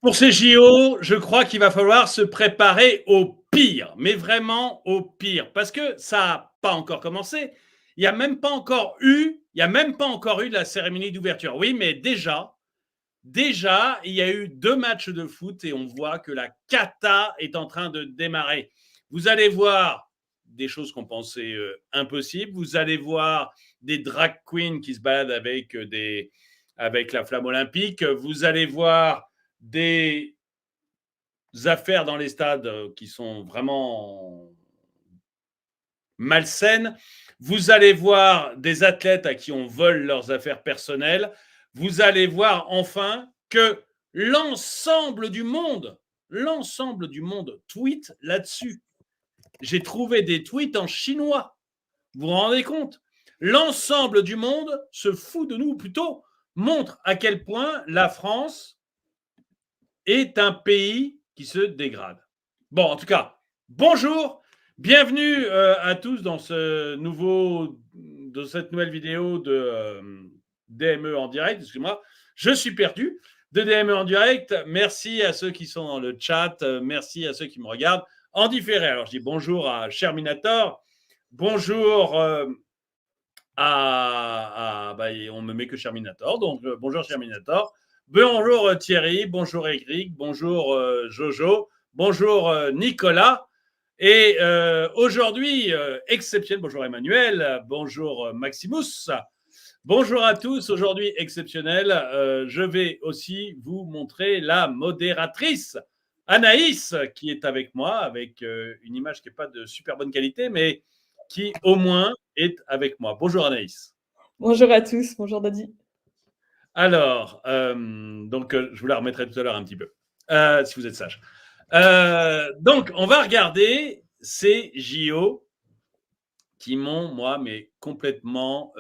Pour ces JO, je crois qu'il va falloir se préparer au pire, mais vraiment au pire, parce que ça n'a pas encore commencé. Il n'y a même pas encore eu, il y a même pas encore eu la cérémonie d'ouverture. Oui, mais déjà, il y a eu 2 matchs de foot et on voit que la cata est en train de démarrer. Vous allez voir des choses qu'on pensait impossibles. Vous allez voir des drag queens qui se baladent avec la flamme olympique. Vous allez voir des affaires dans les stades qui sont vraiment malsaines. Vous allez voir des athlètes à qui on vole leurs affaires personnelles. Vous allez voir enfin que l'ensemble du monde tweet là-dessus. J'ai trouvé des tweets en chinois. Vous vous rendez compte? L'ensemble du monde se fout de nous, ou plutôt montre à quel point la France est un pays qui se dégrade. Bon, en tout cas, bonjour, bienvenue à tous dans cette nouvelle vidéo de DME en direct. Excusez-moi, je suis perdu. De DME en direct. Merci à ceux qui sont dans le chat. Merci à ceux qui me regardent en différé. Alors, je dis bonjour à Sherminator. Bonjour on me met que Sherminator. Donc, bonjour Sherminator. Bonjour Thierry, bonjour Eric, bonjour Jojo, bonjour Nicolas. Et aujourd'hui, exceptionnel, bonjour Emmanuel, bonjour Maximus, bonjour à tous. Aujourd'hui, exceptionnel, je vais aussi vous montrer la modératrice Anaïs qui est avec moi, avec une image qui n'est pas de super bonne qualité, mais qui au moins est avec moi. Bonjour Anaïs. Bonjour à tous, bonjour Daddy. Alors, je vous la remettrai tout à l'heure un petit peu, si vous êtes sage. Donc, on va regarder ces JO qui m'ont, moi, mais complètement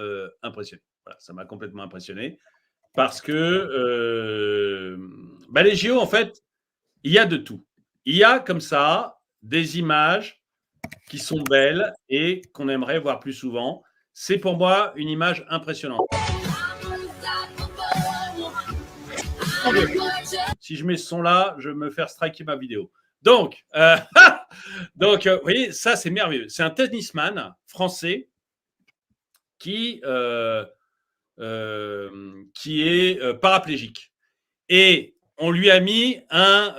impressionné. Voilà, ça m'a complètement impressionné parce que les JO, en fait, il y a de tout. Il y a comme ça des images qui sont belles et qu'on aimerait voir plus souvent. C'est pour moi une image impressionnante. Si je mets ce son-là, je vais me faire striker ma vidéo. Donc, vous voyez, ça, c'est merveilleux. C'est un tennisman français qui est paraplégique. Et on lui a mis un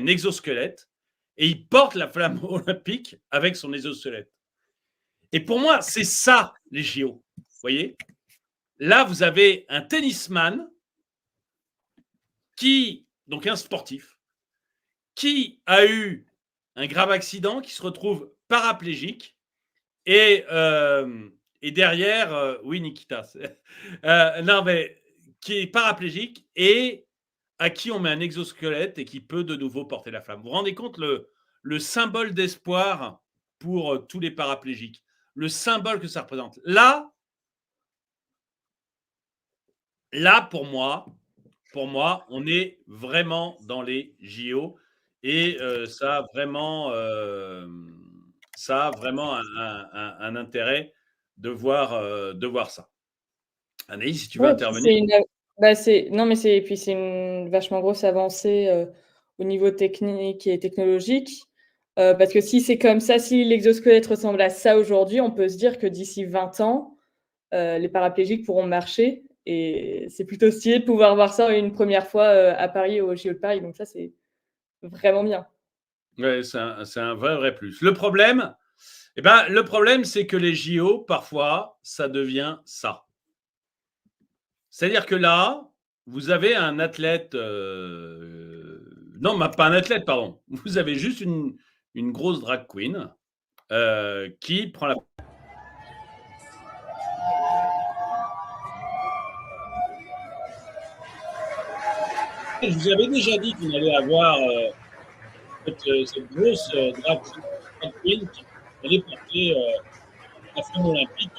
exosquelette et il porte la flamme olympique avec son exosquelette. Et pour moi, c'est ça, les JO. Vous voyez? Là, vous avez un tennisman donc un sportif, qui a eu un grave accident, qui se retrouve paraplégique et derrière, oui, Nikita, qui est paraplégique et à qui on met un exosquelette et qui peut de nouveau porter la flamme. Vous vous rendez compte le symbole d'espoir pour tous les paraplégiques, le symbole que ça représente. Là, pour moi, on est vraiment dans les JO et ça a vraiment un intérêt de voir ça. Anaïs, si tu veux intervenir. C'est une vachement grosse avancée au niveau technique et technologique. Parce que si c'est comme ça, si l'exosquelette ressemble à ça aujourd'hui, on peut se dire que d'ici 20 ans, les paraplégiques pourront marcher. Et c'est plutôt stylé de pouvoir voir ça une première fois à Paris, au JO de Paris. Donc ça, c'est vraiment bien. Ouais, c'est un vrai plus. Le problème, c'est que les JO, parfois, ça devient ça. C'est-à-dire que là, vous avez un athlète... non, pas un athlète, pardon. Vous avez juste une grosse drag queen qui prend la... Je vous avais déjà dit qu'on allait avoir cette grosse drag queen qui allait porter la flamme olympique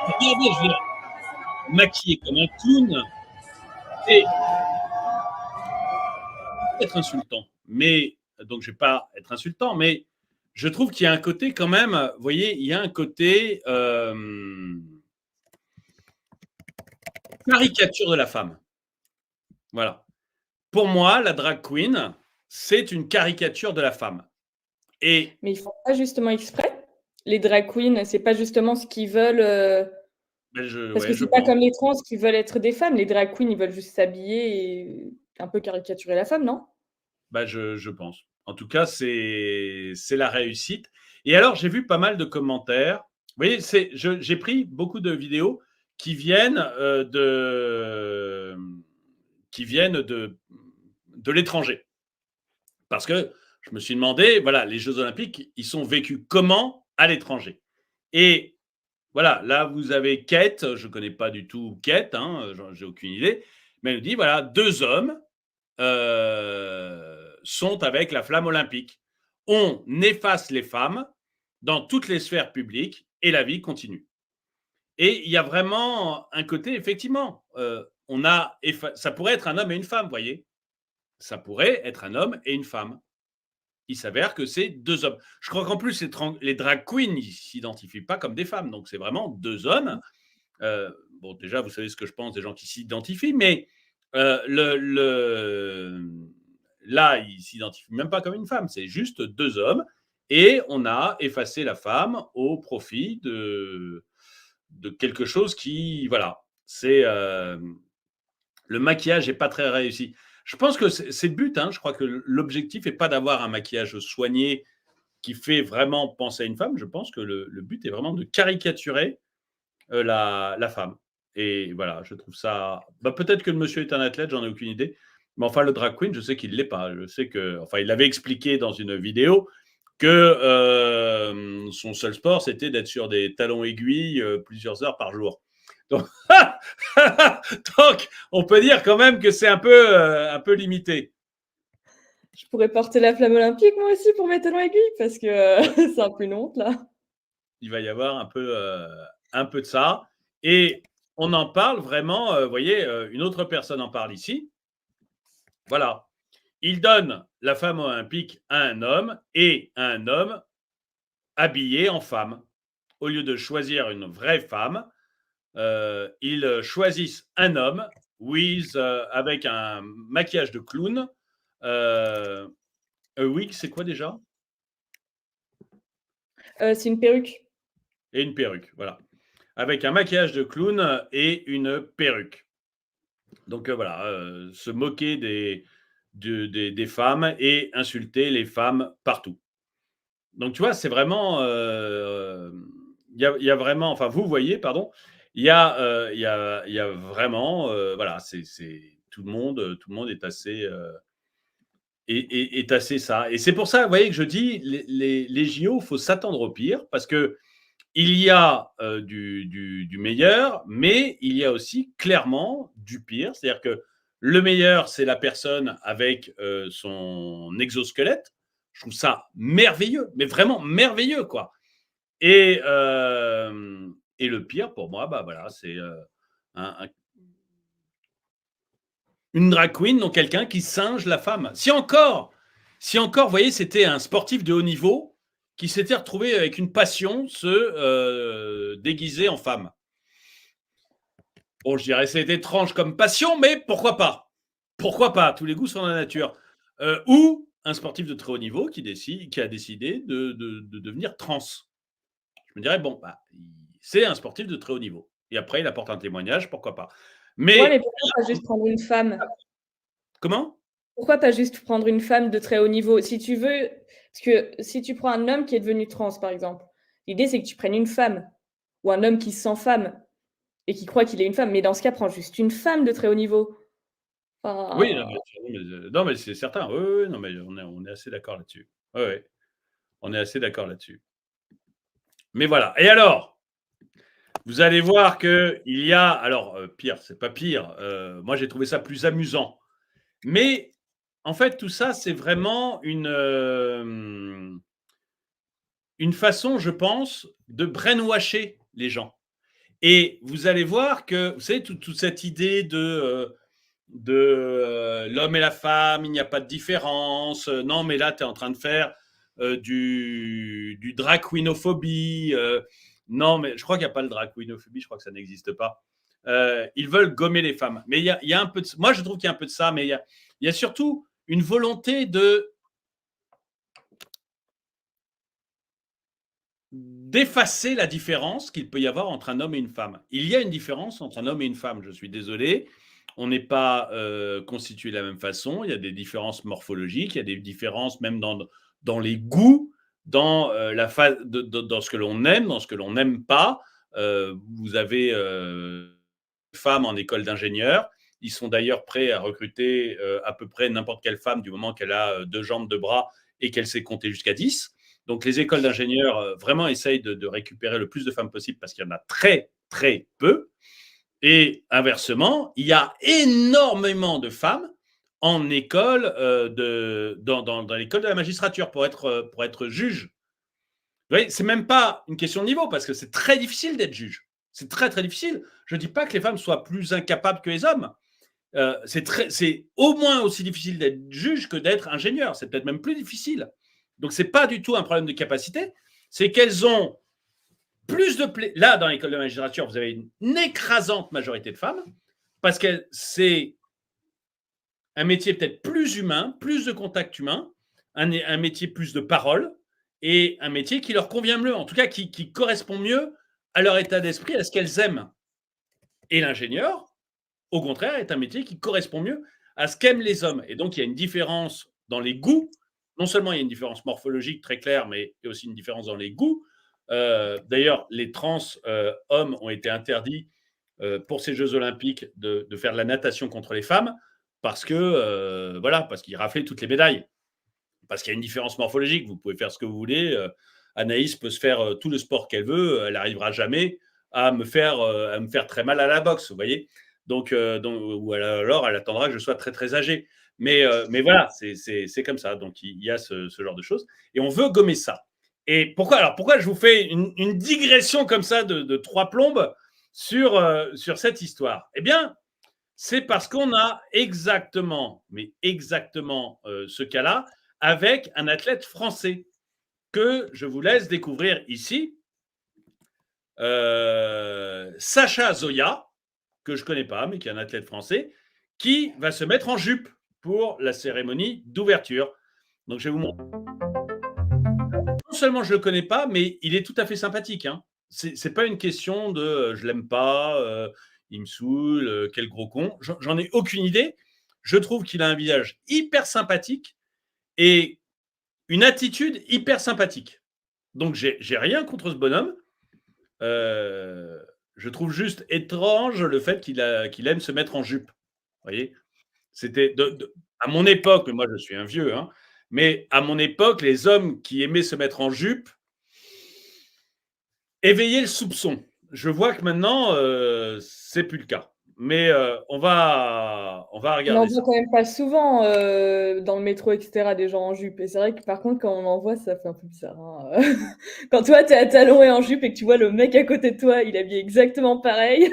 regardez, je vais maquiller comme un clown et être insultant. Mais, donc je ne vais pas être insultant, mais je trouve qu'il y a un côté quand même, vous voyez, il y a un côté caricature de la femme. Voilà. Pour moi, la drag queen, c'est une caricature de la femme. Et Mais ils font pas justement exprès? Les drag queens, c'est pas justement ce qu'ils veulent, parce que ouais, je c'est pas pense. comme les trans qui veulent être des femmes. Les drag queens, ils veulent juste s'habiller et un peu caricaturer la femme, non? Je pense. En tout cas, c'est la réussite. Et alors, j'ai vu pas mal de commentaires. Vous voyez, j'ai pris beaucoup de vidéos qui viennent qui viennent de l'étranger. Parce que je me suis demandé, voilà, les Jeux Olympiques, ils sont vécus comment à l'étranger? Et voilà, là, vous avez Kate, je ne connais pas du tout Kate, hein, j'ai aucune idée, mais elle nous dit, voilà, 2 hommes sont avec la flamme olympique. On efface les femmes dans toutes les sphères publiques et la vie continue. Et il y a vraiment un côté, effectivement, ça pourrait être un homme et une femme, vous voyez. Ça pourrait être un homme et une femme. Il s'avère que c'est 2 hommes. Je crois qu'en plus, les drag queens, ils ne s'identifient pas comme des femmes. Donc, c'est vraiment 2 hommes. Bon, déjà, vous savez ce que je pense des gens qui s'identifient, mais là, ils ne s'identifient même pas comme une femme. C'est juste 2 hommes. Et on a effacé la femme au profit de quelque chose qui, voilà, c'est le maquillage n'est pas très réussi. Je pense que c'est le but. Hein. Je crois que l'objectif n'est pas d'avoir un maquillage soigné qui fait vraiment penser à une femme. Je pense que le but est vraiment de caricaturer la femme. Et voilà, je trouve ça. Peut-être que le monsieur est un athlète, j'en ai aucune idée. Mais enfin, le drag queen, je sais qu'il ne l'est pas. Je sais que, enfin, il l'avait expliqué dans une vidéo que son seul sport, c'était d'être sur des talons aiguilles plusieurs heures par jour. Donc, donc, on peut dire quand même que c'est un peu limité. Je pourrais porter la flamme olympique moi aussi pour mes talons aiguilles parce que c'est un peu une honte là. Il va y avoir un peu de ça. Et on en parle vraiment, vous voyez, une autre personne en parle ici. Voilà. Il donne la femme olympique à un homme et à un homme habillé en femme. Au lieu de choisir une vraie femme, ils choisissent un homme avec un maquillage de clown. Un wig, c'est quoi déjà? C'est une perruque. Et une perruque, voilà. Avec un maquillage de clown et une perruque. Donc voilà, se moquer des femmes et insulter les femmes partout. Donc tu vois, c'est vraiment, il y a vraiment, enfin vous voyez, pardon, il y a vraiment, voilà, c'est tout le monde est assez est assez ça. Et c'est pour ça, vous voyez, que je dis les JO, il faut s'attendre au pire parce que il y a du meilleur, mais il y a aussi clairement du pire. C'est-à-dire que le meilleur, c'est la personne avec son exosquelette. Je trouve ça merveilleux, mais vraiment merveilleux, quoi. Et le pire, pour moi, voilà, c'est une drag queen, donc quelqu'un qui singe la femme. Si encore, vous voyez, c'était un sportif de haut niveau qui s'était retrouvé avec une passion se déguiser en femme. Bon, je dirais c'est étrange comme passion, mais pourquoi pas? Pourquoi pas? Tous les goûts sont dans la nature. Ou un sportif de très haut niveau qui a décidé de devenir trans. Je me dirais, bon, c'est un sportif de très haut niveau. Et après, il apporte un témoignage, pourquoi pas? Ouais, mais Mais pourquoi pas juste prendre une femme? comment? Pourquoi pas juste prendre une femme de très haut niveau? Si tu veux, parce que si tu prends un homme qui est devenu trans, par exemple, l'idée c'est que tu prennes une femme ou un homme qui se sent femme et qui croit qu'il est une femme. Mais dans ce cas, prends juste une femme de très haut niveau. Oui, Enfin, non, mais c'est certain. Oui, oui, non, mais on est assez d'accord là-dessus. Oui, oui, on est assez d'accord là-dessus. Mais voilà. Et alors, vous allez voir qu'il y a, alors pire, c'est pas pire. Moi, j'ai trouvé ça plus amusant. Mais en fait, tout ça, c'est vraiment une façon, je pense, de brainwasher les gens. Et vous allez voir que, vous savez, toute cette idée de l'homme et la femme, il n'y a pas de différence. Non, mais là, tu es en train de faire du drag queenophobie. Non, mais je crois qu'il n'y a pas le drag queenophobie, je crois que ça n'existe pas. ils veulent gommer les femmes. Mais il y a un peu de... Moi, je trouve qu'il y a un peu de ça, mais il y a surtout une volonté d'effacer la différence qu'il peut y avoir entre un homme et une femme. Il y a une différence entre un homme et une femme, je suis désolé. On n'est pas constitué de la même façon. Il y a des différences morphologiques, il y a des différences même dans les goûts, dans, dans ce que l'on aime, dans ce que l'on n'aime pas. Vous avez femmes en école d'ingénieur. Ils sont d'ailleurs prêts à recruter à peu près n'importe quelle femme du moment qu'elle a 2 jambes, 2 bras et qu'elle sait compter jusqu'à 10. Donc les écoles d'ingénieurs vraiment essayent de récupérer le plus de femmes possible parce qu'il y en a très, très peu. Et inversement, il y a énormément de femmes en école, dans l'école de la magistrature pour être juge. Vous voyez, c'est même pas une question de niveau parce que c'est très difficile d'être juge. C'est très, très difficile. Je ne dis pas que les femmes soient plus incapables que les hommes. C'est au moins aussi difficile d'être juge que d'être ingénieur. C'est peut-être même plus difficile. Donc, ce n'est pas du tout un problème de capacité. C'est qu'elles ont plus de plaisir. Là, dans l'école de magistrature, vous avez une écrasante majorité de femmes parce que c'est un métier peut-être plus humain, plus de contact humain, un métier plus de parole et un métier qui leur convient mieux, en tout cas qui correspond mieux à leur état d'esprit, à ce qu'elles aiment. Et l'ingénieur, au contraire, est un métier qui correspond mieux à ce qu'aiment les hommes. Et donc, il y a une différence dans les goûts. Non seulement il y a une différence morphologique très claire, mais il y a aussi une différence dans les goûts. D'ailleurs, les trans hommes ont été interdits pour ces Jeux Olympiques de faire de la natation contre les femmes parce que voilà, parce qu'ils raflaient toutes les médailles. Parce qu'il y a une différence morphologique. Vous pouvez faire ce que vous voulez. Anaïs peut se faire tout le sport qu'elle veut. Elle n'arrivera jamais à me faire très mal à la boxe, vous voyez. Donc, ou alors, elle attendra que je sois très, très âgé. Mais voilà, c'est comme ça. Donc, il y a ce genre de choses. Et on veut gommer ça. Et pourquoi je vous fais une digression comme ça de 3 plombes sur cette histoire? Eh bien, c'est parce qu'on a exactement ce cas-là avec un athlète français que je vous laisse découvrir ici. Sacha Zoya, que je ne connais pas, mais qui est un athlète français, qui va se mettre en jupe pour la cérémonie d'ouverture. Donc, je vais vous montrer. Non seulement je ne le connais pas, mais il est tout à fait sympathique. Hein. Ce n'est pas une question de je ne l'aime pas, il me saoule, quel gros con. J'en ai aucune idée. Je trouve qu'il a un visage hyper sympathique et une attitude hyper sympathique. Donc, j'ai rien contre ce bonhomme. Je trouve juste étrange le fait qu'il aime se mettre en jupe. Vous voyez, c'était à mon époque, moi je suis un vieux, hein, mais à mon époque, les hommes qui aimaient se mettre en jupe éveillaient le soupçon. Je vois que maintenant, c'est plus le cas. Mais on va regarder. On n'en voit quand même pas souvent dans le métro, etc., des gens en jupe. Et c'est vrai que par contre, quand on en voit, ça fait un peu bizarre. Hein. Quand toi, t'es à talons et en jupe et que tu vois le mec à côté de toi, il est habillé exactement pareil.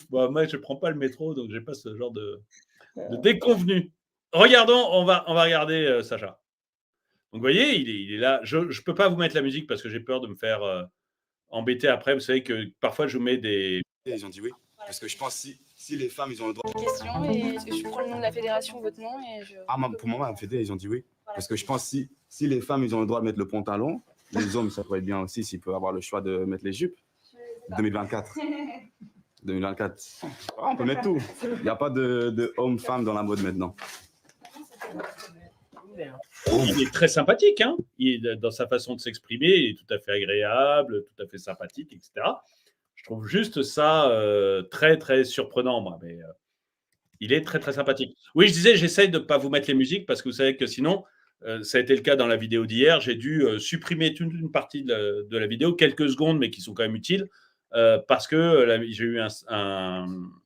Bon, moi, je ne prends pas le métro, donc je n'ai pas ce genre de déconvenu. Regardons, on va regarder Sacha. Donc, vous voyez, il est là. Je ne peux pas vous mettre la musique parce que j'ai peur de me faire embêter après. Vous savez que parfois, je vous mets des... Ils ont dit oui. Parce que je pense si les femmes, ils ont le droit... Question, et est-ce que je prends le nom de la fédération, votre nom et je... Pour moi, la fédé, ils ont dit oui. Parce que je pense si les femmes, ils ont le droit de mettre le pantalon, les hommes, ça pourrait être bien aussi s'ils peuvent avoir le choix de mettre les jupes. 2024. 2024. On peut mettre tout. Il n'y a pas de homme-femme dans la mode maintenant. Il est très sympathique, hein. Dans sa façon de s'exprimer, il est tout à fait agréable, tout à fait sympathique, etc. Je trouve juste ça très, très surprenant, moi. Mais il est très, très sympathique. Oui, je disais, j'essaye de ne pas vous mettre les musiques parce que vous savez que sinon, ça a été le cas dans la vidéo d'hier. J'ai dû supprimer toute une partie de la vidéo, quelques secondes, mais qui sont quand même utiles, parce que j'ai eu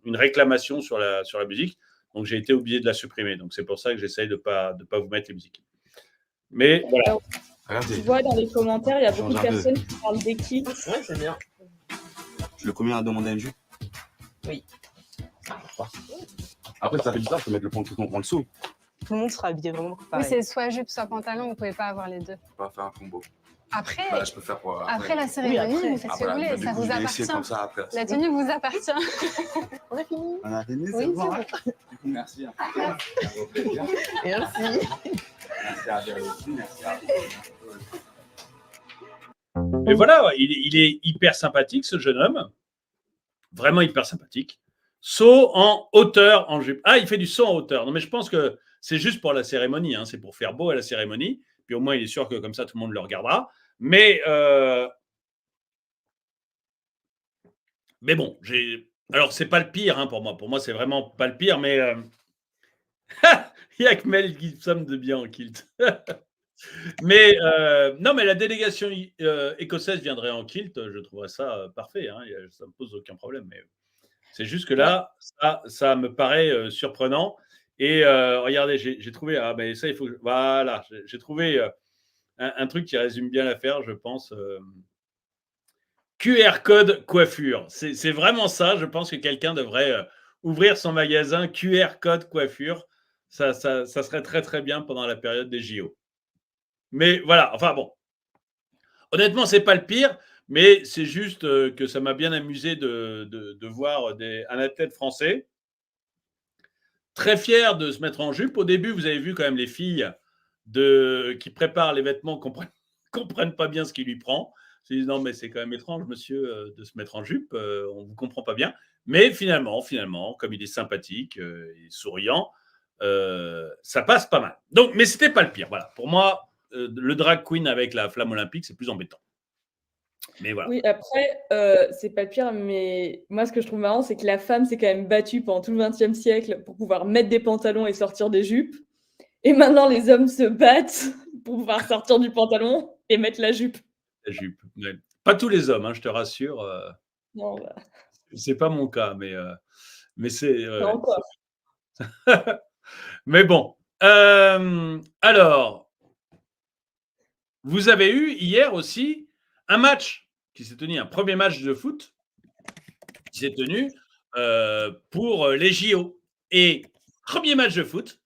une réclamation sur la musique. Donc, j'ai été obligé de la supprimer. Donc, c'est pour ça que j'essaye de pas vous mettre les musiques. Mais voilà. Regardez. Tu vois, dans les commentaires, il y a beaucoup de personnes qui parlent d'équipe. Ouais, c'est bien. Le combien a demandé un jus? Oui. Après, ça fait bizarre de mettre le pantalon en dessous. Tout le monde sera habillé vraiment pareil. Oui, c'est soit jupe, soit pantalon, vous ne pouvez pas avoir les deux. On va faire un combo. Après, Bah, je peux faire pour après la cérémonie, après. vous faites ce que vous voulez, ça vous appartient. Comme ça, après. La tenue vous appartient. On a fini. On a fini, Oui, c'est bon. c'est Du coup, merci. Au plaisir. Merci. Merci à vous aussi. Merci à Et voilà, il est hyper sympathique, ce jeune homme. Vraiment hyper sympathique. Saut en hauteur en jupe. Ah, il fait du saut en hauteur. Non, mais je pense que c'est juste pour la cérémonie. Hein. C'est pour faire beau à la cérémonie. Puis au moins, il est sûr que comme ça, tout le monde le regardera. Mais bon, alors, c'est pas le pire hein, pour moi. Pour moi, c'est vraiment pas le pire. Mais il y a que Mel Gibson de bien en kilt. Mais non, mais la délégation écossaise viendrait en kilt. Je trouverais ça parfait. Hein. Ça me pose aucun problème. Mais c'est juste que là, ça me paraît surprenant. Et regardez, j'ai trouvé. Ah, ben ça, il faut. Voilà, j'ai trouvé un truc qui résume bien l'affaire, je pense. QR code coiffure. C'est vraiment ça. Je pense que quelqu'un devrait ouvrir son magasin QR code coiffure. Ça serait très, très bien pendant la période des JO. Mais voilà, enfin bon. Honnêtement, c'est pas le pire, mais c'est juste que ça m'a bien amusé de voir un athlète français très fier de se mettre en jupe. Au début, vous avez vu quand même les filles qui préparent les vêtements comprennent pas bien ce qui lui prend. Ils se disent non, mais c'est quand même étrange, monsieur, de se mettre en jupe. On ne vous comprend pas bien. Mais finalement, comme il est sympathique et souriant, ça passe pas mal. Donc, mais c'était pas le pire. Voilà. Pour moi, le drag queen avec la flamme olympique, c'est plus embêtant. Mais voilà. Oui, après, c'est pas le pire, mais moi, ce que je trouve marrant, c'est que la femme s'est quand même battue pendant tout le XXe siècle pour pouvoir mettre des pantalons et sortir des jupes. Et maintenant, les hommes se battent pour pouvoir sortir du pantalon et mettre la jupe. La jupe. Ouais. Pas tous les hommes, hein, je te rassure. Non, bah, C'est pas mon cas, mais c'est. pas encore. Mais bon. Alors, vous avez eu hier aussi un match qui s'est tenu, un premier match de foot qui s'est tenu pour les JO. Et premier match de foot,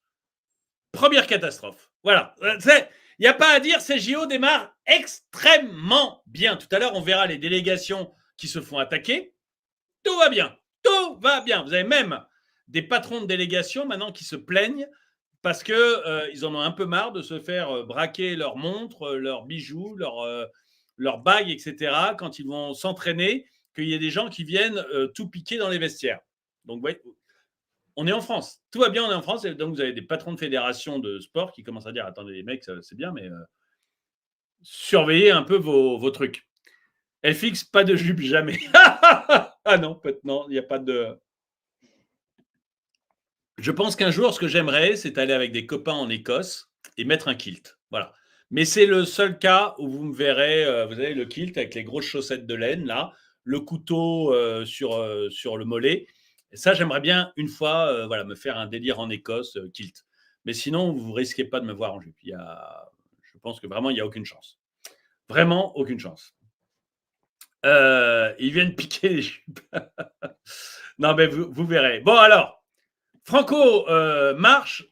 première catastrophe. Voilà. Il n'y a pas à dire, ces JO démarrent extrêmement bien. Tout à l'heure, on verra les délégations qui se font attaquer. Tout va bien. Tout va bien. Vous avez même des patrons de délégation maintenant qui se plaignent parce qu'ils en ont un peu marre de se faire braquer leurs montres, leurs bijoux, leurs bagues, etc. quand ils vont s'entraîner, qu'il y ait des gens qui viennent tout piquer dans les vestiaires. Donc, ouais, on est en France. Tout va bien, on est en France. Et donc, vous avez des patrons de fédération de sport qui commencent à dire « Attendez, les mecs, c'est bien, mais surveillez un peu vos trucs. » Elle fixe pas de jupe, jamais. Ah non, il n'y a pas de... Je pense qu'un jour, ce que j'aimerais, c'est aller avec des copains en Écosse et mettre un kilt. Voilà. Mais c'est le seul cas où vous me verrez, vous avez le kilt avec les grosses chaussettes de laine, là, le couteau sur le mollet. Et ça, j'aimerais bien, une fois, me faire un délire en Écosse, kilt. Mais sinon, vous ne risquez pas de me voir en jupe. Je pense que vraiment, il n'y a aucune chance. Vraiment, aucune chance. Ils viennent piquer les jupes. Non, mais vous verrez. Bon, alors, Franco match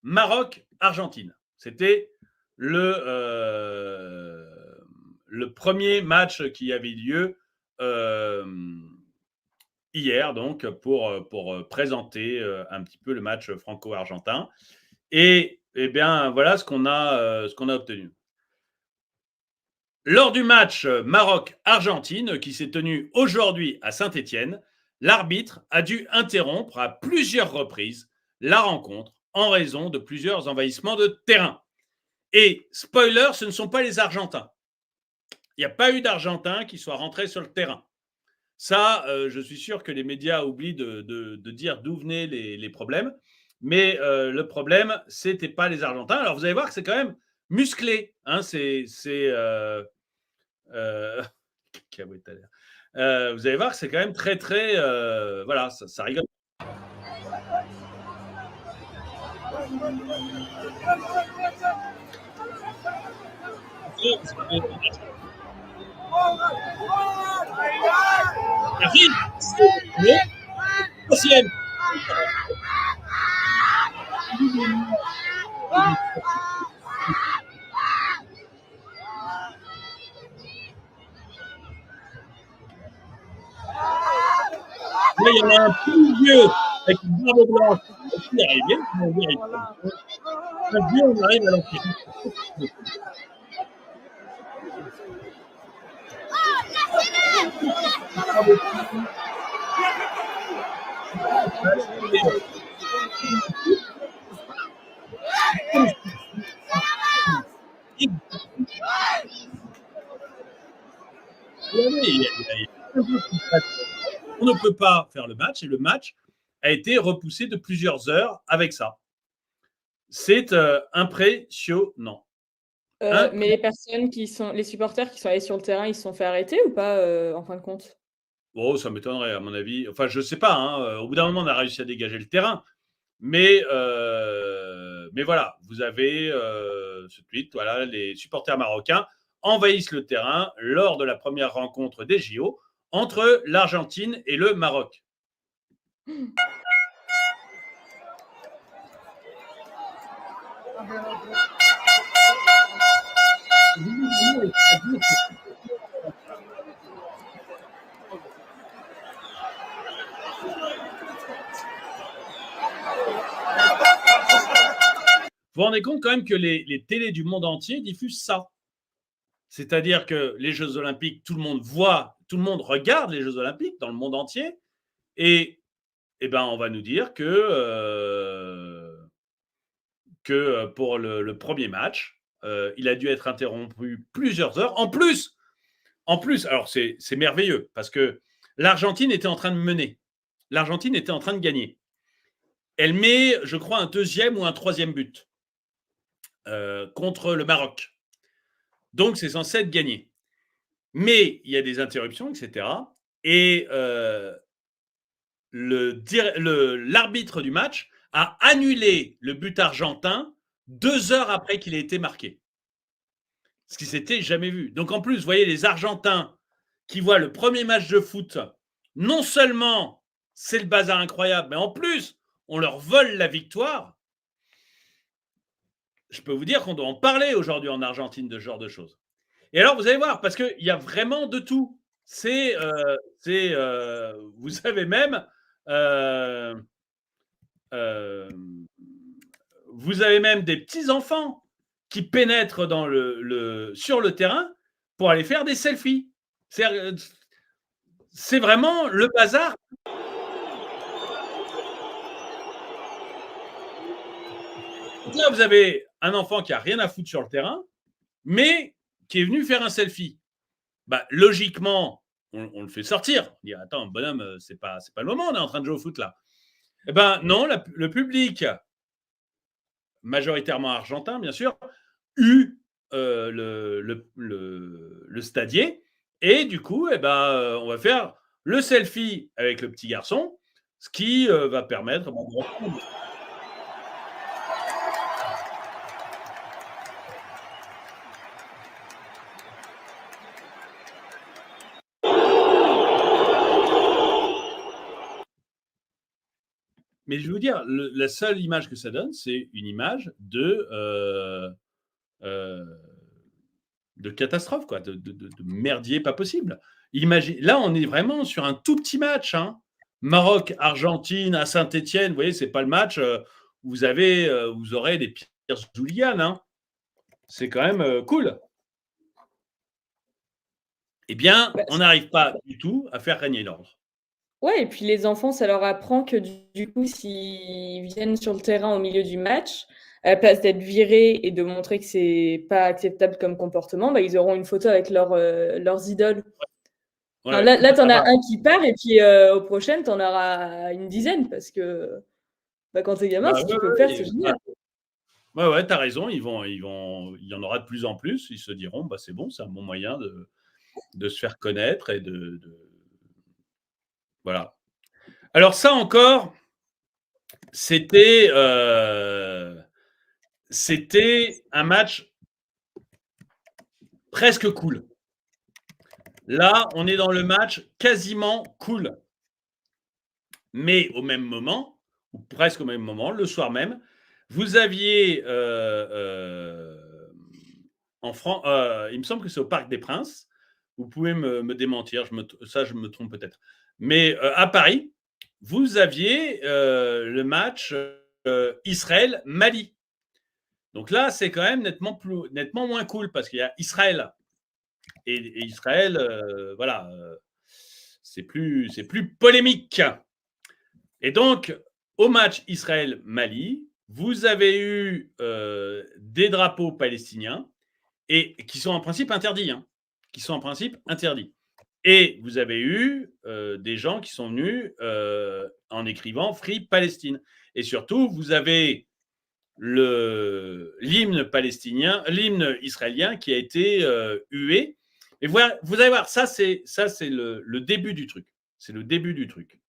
Maroc-Argentine. C'était le premier match qui avait lieu hier, donc, pour présenter un petit peu le match franco-argentin. Et bien, voilà ce qu'on a obtenu. Lors du match Maroc-Argentine, qui s'est tenu aujourd'hui à Saint-Étienne, l'arbitre a dû interrompre à plusieurs reprises la rencontre en raison de plusieurs envahissements de terrain. Et spoiler, ce ne sont pas les Argentins. Il n'y a pas eu d'Argentins qui soient rentrés sur le terrain. Ça, je suis sûr que les médias oublient de dire d'où venaient les problèmes. Mais le problème, ce n'était pas les Argentins. Alors, vous allez voir que c'est quand même musclé. Hein, vous allez voir que c'est quand même très, très... voilà, ça rigole. il y en a un plus vieux avec une barbe blanche qui est arrivé. On vérifie. Un vieux, on arrive à l'enterrer. On ne peut pas faire le match et le match a été repoussé de plusieurs heures avec ça. C'est impressionnant. Mais les personnes les supporters qui sont allés sur le terrain, ils se sont fait arrêter ou pas en fin de compte? Oh, ça m'étonnerait, à mon avis. Enfin, je ne sais pas. Hein. Au bout d'un moment, on a réussi à dégager le terrain. Mais voilà, vous avez ce tweet. Voilà, les supporters marocains envahissent le terrain lors de la première rencontre des JO entre l'Argentine et le Maroc. Vous vous rendez compte quand même que les télés du monde entier diffusent ça. C'est-à-dire que les Jeux Olympiques, tout le monde voit, tout le monde regarde les Jeux Olympiques dans le monde entier. Et ben, on va nous dire que pour le premier match, il a dû être interrompu plusieurs heures. En plus, alors c'est merveilleux parce que l'Argentine était en train de mener. L'Argentine était en train de gagner. Elle met, je crois, un deuxième ou un troisième but contre le Maroc. Donc, c'est censé être gagné. Mais il y a des interruptions, etc. Et l'arbitre du match a annulé le but argentin 2 heures après qu'il ait été marqué. Ce qui s'était jamais vu. Donc, en plus, vous voyez les Argentins qui voient le premier match de foot, non seulement c'est le bazar incroyable, mais en plus, on leur vole la victoire. Je peux vous dire qu'on doit en parler aujourd'hui en Argentine de ce genre de choses. Et alors, vous allez voir, parce qu'il y a vraiment de tout. Vous savez même, vous avez même des petits-enfants qui pénètrent sur le terrain pour aller faire des selfies. C'est vraiment le bazar. Donc là, vous avez un enfant qui n'a rien à foutre sur le terrain, mais qui est venu faire un selfie. Bah, logiquement, on le fait sortir. On dit, attends, bonhomme, c'est pas le moment, on est en train de jouer au foot là. Eh ben non, le public, majoritairement argentin, bien sûr, eut le stadier. Et du coup, eh ben, on va faire le selfie avec le petit garçon, ce qui va permettre... Mais je veux dire, la seule image que ça donne, c'est une image de catastrophe, quoi, de merdier pas possible. Là, on est vraiment sur un tout petit match. Hein. Maroc-Argentine à Saint-Étienne, vous voyez, c'est pas le match où vous aurez des pires hooligans. Hein. C'est quand même cool. Eh bien, on n'arrive pas du tout à faire régner l'ordre. Ouais, et puis les enfants, ça leur apprend que du coup, s'ils viennent sur le terrain au milieu du match, à la place d'être virés et de montrer que c'est pas acceptable comme comportement, bah, ils auront une photo avec leurs idoles. Ouais. Enfin, là tu en as un qui part et puis aux prochaines, tu en auras une dizaine parce que quand t'es gamin, si tu peux le faire, c'est génial. Ouais, tu as raison. Il y en aura de plus en plus. Ils se diront, bah, c'est bon, c'est un bon moyen de se faire connaître et de... Voilà. Alors ça encore, c'était un match presque cool. Là, on est dans le match quasiment cool. Mais au même moment, ou presque au même moment, le soir même, vous aviez en France, il me semble que c'est au Parc des Princes, vous pouvez me démentir, je me trompe peut-être, mais à Paris, vous aviez le match Israël-Mali. Donc là, c'est quand même nettement moins cool parce qu'il y a Israël. Et Israël, voilà, c'est plus polémique. Et donc, au match Israël-Mali, vous avez eu des drapeaux palestiniens et qui sont en principe interdits. Et vous avez eu des gens qui sont venus en écrivant Free Palestine. Et surtout, vous avez l'hymne palestinien, l'hymne israélien qui a été hué. Et vous allez voir, ça c'est le début du truc. C'est le début du truc.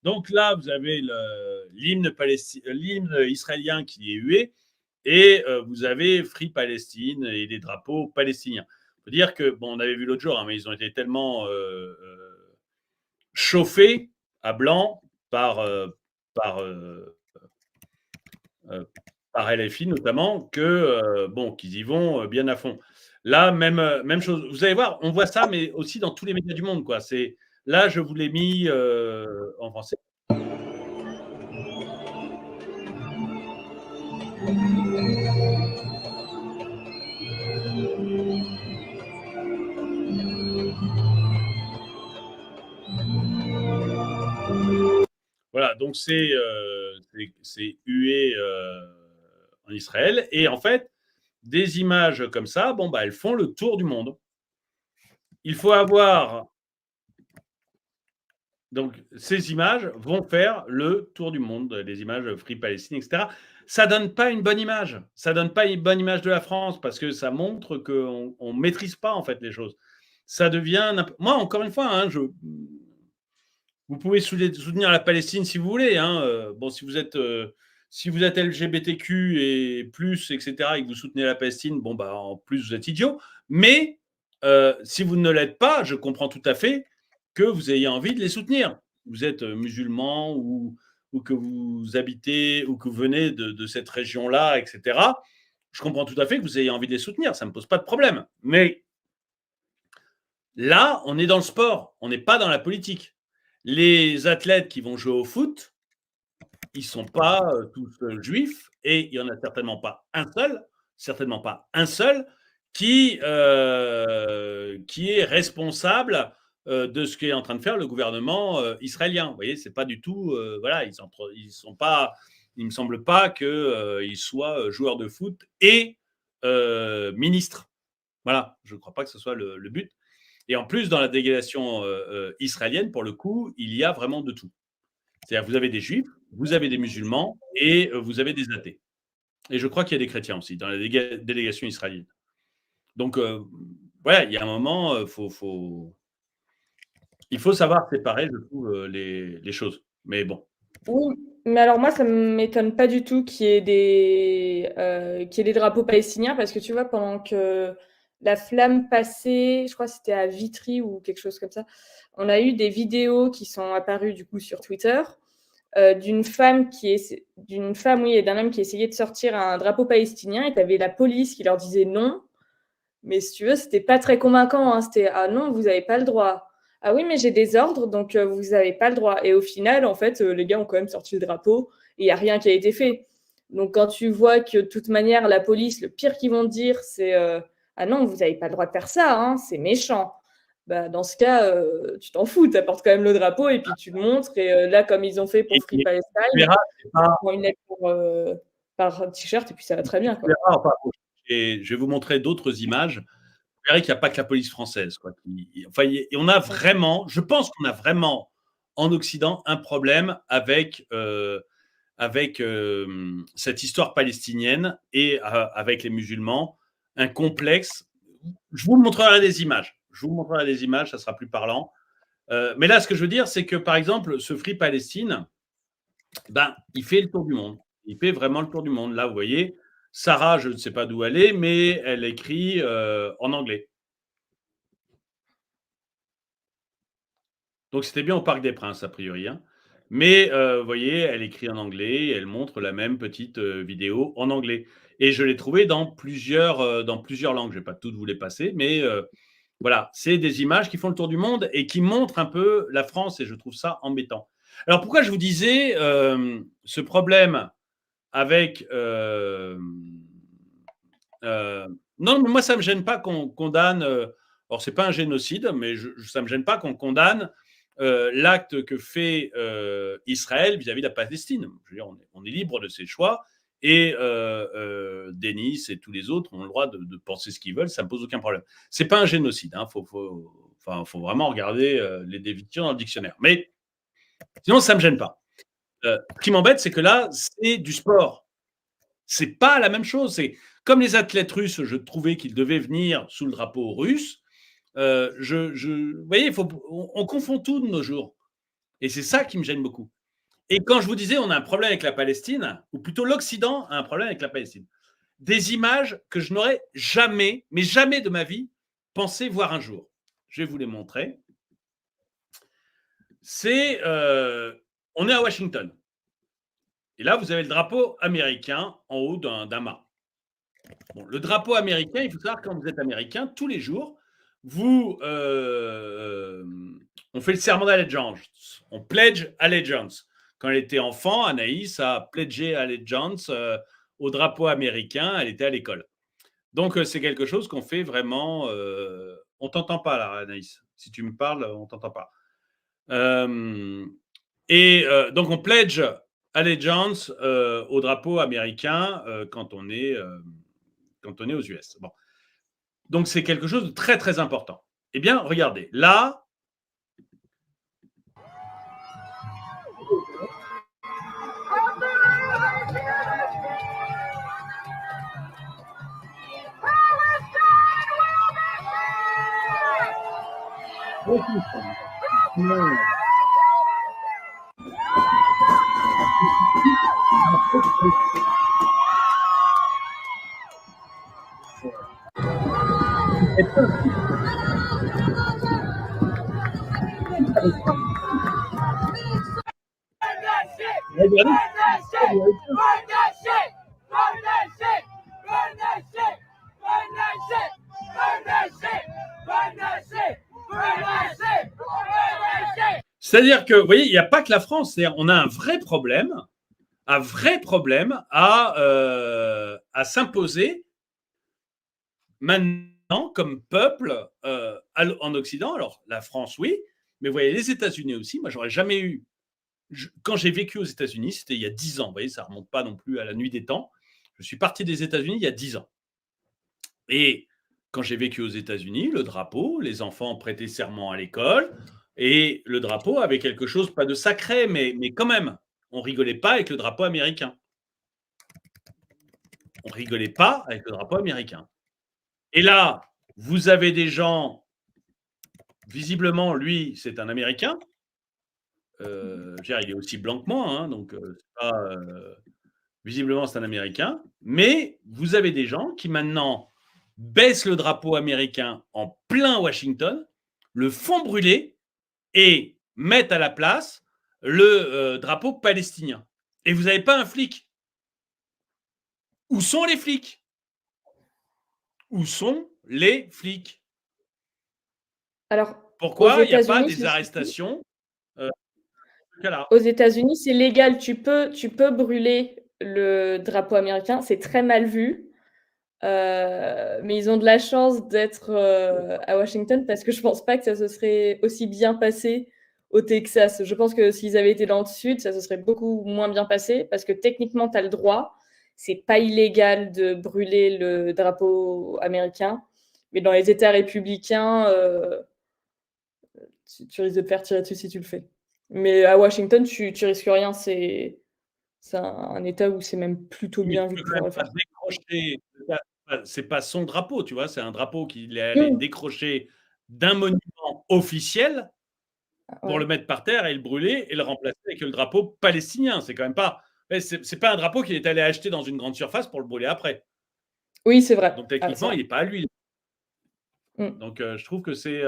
Donc là, vous avez l'hymne israélien qui est hué et vous avez Free Palestine et les drapeaux palestiniens. Il faut dire que, bon, on avait vu l'autre jour, hein, mais ils ont été tellement chauffés à blanc par LFI notamment, que bon, qu'ils y vont bien à fond. Là, même chose. Vous allez voir, on voit ça, mais aussi dans tous les médias du monde, quoi. Là, je vous l'ai mis en français. Voilà, donc c'est hué en Israël. Et en fait, des images comme ça, bon, bah, elles font le tour du monde. Il faut avoir... Donc, ces images vont faire le tour du monde, les images Free Palestine, etc. Ça ne donne pas une bonne image. Ça ne donne pas une bonne image de la France parce que ça montre qu'on ne maîtrise pas, en fait, les choses. Ça devient... Moi, encore une fois, hein, vous pouvez soutenir la Palestine si vous voulez. Hein. Bon, si vous êtes LGBTQ et plus, etc., et que vous soutenez la Palestine, bon, bah, en plus, vous êtes idiot. Mais si vous ne l'êtes pas, je comprends tout à fait que vous ayez envie de les soutenir. Vous êtes musulman ou que vous habitez ou que vous venez de cette région-là, etc. Je comprends tout à fait que vous ayez envie de les soutenir. Ça ne me pose pas de problème. Mais là, on est dans le sport. On n'est pas dans la politique. Les athlètes qui vont jouer au foot, ils ne sont pas tous juifs et il n'y en a certainement pas un seul qui est responsable de ce qu'est en train de faire le gouvernement israélien. Vous voyez, c'est pas du tout, voilà, il me semble pas qu'ils soient joueurs de foot et ministres. Voilà, je ne crois pas que ce soit le but. Et en plus, dans la délégation israélienne, pour le coup, il y a vraiment de tout. C'est-à-dire, vous avez des juifs, vous avez des musulmans et vous avez des athées. Et je crois qu'il y a des chrétiens aussi dans la délégation israélienne. Donc, voilà, il y a un moment, il faut savoir séparer, je trouve, les choses. Mais bon. Oui, mais alors moi, ça ne m'étonne pas du tout qu'il y ait des drapeaux palestiniens parce que tu vois, pendant que la flamme passait, je crois que c'était à Vitry ou quelque chose comme ça, on a eu des vidéos qui sont apparues du coup sur Twitter d'une femme et d'un homme qui essayaient de sortir un drapeau palestinien et tu avais la police qui leur disait non. Mais si tu veux, c'était pas très convaincant. Hein. C'était ah non, vous n'avez pas le droit. Ah oui, mais j'ai des ordres, donc vous n'avez pas le droit. Et au final, en fait, les gars ont quand même sorti le drapeau et il n'y a rien qui a été fait. Donc quand tu vois que de toute manière, la police, le pire qu'ils vont te dire, c'est ah non, vous n'avez pas le droit de faire ça, hein, c'est méchant. Bah, dans ce cas, tu t'en fous, tu apportes quand même le drapeau et puis tu le montres. Et là, comme ils ont fait pour Free Palestine, ils font une lettre par t-shirt et puis ça va très bien. Quoi. Et je vais vous montrer d'autres images. Vous verrez qu'il n'y a pas que la police française. Quoi. Enfin, on a vraiment, je pense qu'on a vraiment en Occident un problème avec cette histoire palestinienne et avec les musulmans, un complexe. Je vous montrerai des images. Ça sera plus parlant. Mais là, ce que je veux dire, c'est que, par exemple, ce Free Palestine, ben, il fait le tour du monde. Il fait vraiment le tour du monde. Là, vous voyez, Sarah, je ne sais pas d'où elle est, mais elle écrit en anglais. Donc, c'était bien au Parc des Princes, a priori. Hein. Mais vous voyez, elle écrit en anglais, elle montre la même petite vidéo en anglais. Et je l'ai trouvée dans plusieurs langues. Je ne vais pas toutes vous les passer, mais voilà, c'est des images qui font le tour du monde et qui montrent un peu la France, et je trouve ça embêtant. Alors pourquoi je vous disais ce problème avec... non, mais moi, ça ne me gêne pas qu'on condamne... alors, ce n'est pas un génocide, mais ça ne me gêne pas qu'on condamne l'acte que fait Israël vis-à-vis de la Palestine. Je veux dire, on est libre de ses choix, et Denis et tous les autres ont le droit de penser ce qu'ils veulent, ça ne me pose aucun problème. Ce n'est pas un génocide, hein, faut vraiment regarder les définitions dans le dictionnaire. Mais sinon, ça ne me gêne pas. Ce qui m'embête, c'est que là, c'est du sport. Ce n'est pas la même chose. C'est comme les athlètes russes, je trouvais qu'ils devaient venir sous le drapeau russe. Vous voyez, on confond tout de nos jours. Et c'est ça qui me gêne beaucoup. Et quand je vous disais, on a un problème avec la Palestine, ou plutôt l'Occident a un problème avec la Palestine, des images que je n'aurais jamais, mais jamais de ma vie, pensé voir un jour. Je vais vous les montrer. On est à Washington. Et là, vous avez le drapeau américain en haut d'un mât. Bon, le drapeau américain, il faut savoir que quand vous êtes américain, tous les jours, on fait le serment d'allégeance. On pledge allegiance. Quand elle était enfant, Anaïs a pledgé allegiance au drapeau américain. Elle était à l'école. Donc, c'est quelque chose qu'on fait vraiment. On t'entend pas là, Anaïs. Si tu me parles, on t'entend pas. Donc, on pledge allegiance au drapeau américain quand on est aux US. Bon. Donc, c'est quelque chose de très, très important. Eh bien, regardez, là, c'est-à-dire que, vous voyez, il n'y a pas que la France. On a un vrai problème à s'imposer maintenant comme peuple en Occident. Alors, la France, oui, mais vous voyez, les États-Unis aussi. Moi, j'aurais jamais eu... Quand j'ai vécu aux États-Unis, c'était il y a 10 ans. Vous voyez, ça ne remonte pas non plus à la nuit des temps. Je suis parti des États-Unis il y a 10 ans. Et quand j'ai vécu aux États-Unis, le drapeau, les enfants prêtaient serment à l'école, et le drapeau avait quelque chose, pas de sacré, mais quand même, on rigolait pas avec le drapeau américain. On rigolait pas avec le drapeau américain. Et là, vous avez des gens, visiblement, lui, c'est un Américain. Il est aussi blanc que moi, hein, donc visiblement, c'est un Américain. Mais vous avez des gens qui maintenant baissent le drapeau américain en plein Washington, le font brûler et mettent à la place le drapeau palestinien. Et vous n'avez pas un flic. Où sont les flics? Où sont les flics? Alors, pourquoi il n'y a pas États-Unis, des arrestations aux États-Unis, c'est légal. Tu peux brûler le drapeau américain. C'est très mal vu. Mais ils ont de la chance d'être à Washington, parce que je pense pas que ça se serait aussi bien passé au Texas. Je pense que s'ils avaient été dans le sud, ça se serait beaucoup moins bien passé, parce que techniquement, tu as le droit. C'est pas illégal de brûler le drapeau américain. Mais dans les États républicains, tu risques de te faire tirer dessus si tu le fais. Mais à Washington, tu risques rien. C'est un État où c'est même plutôt bien vu de pouvoir le faire. C'est pas son drapeau, tu vois, c'est un drapeau qu'il est allé décrocher d'un monument officiel pour le mettre par terre et le brûler et le remplacer avec le drapeau palestinien. C'est quand même pas... C'est pas un drapeau qu'il est allé acheter dans une grande surface pour le brûler après. Oui, c'est vrai. Donc techniquement, il n'est pas à lui. Donc je trouve que c'est...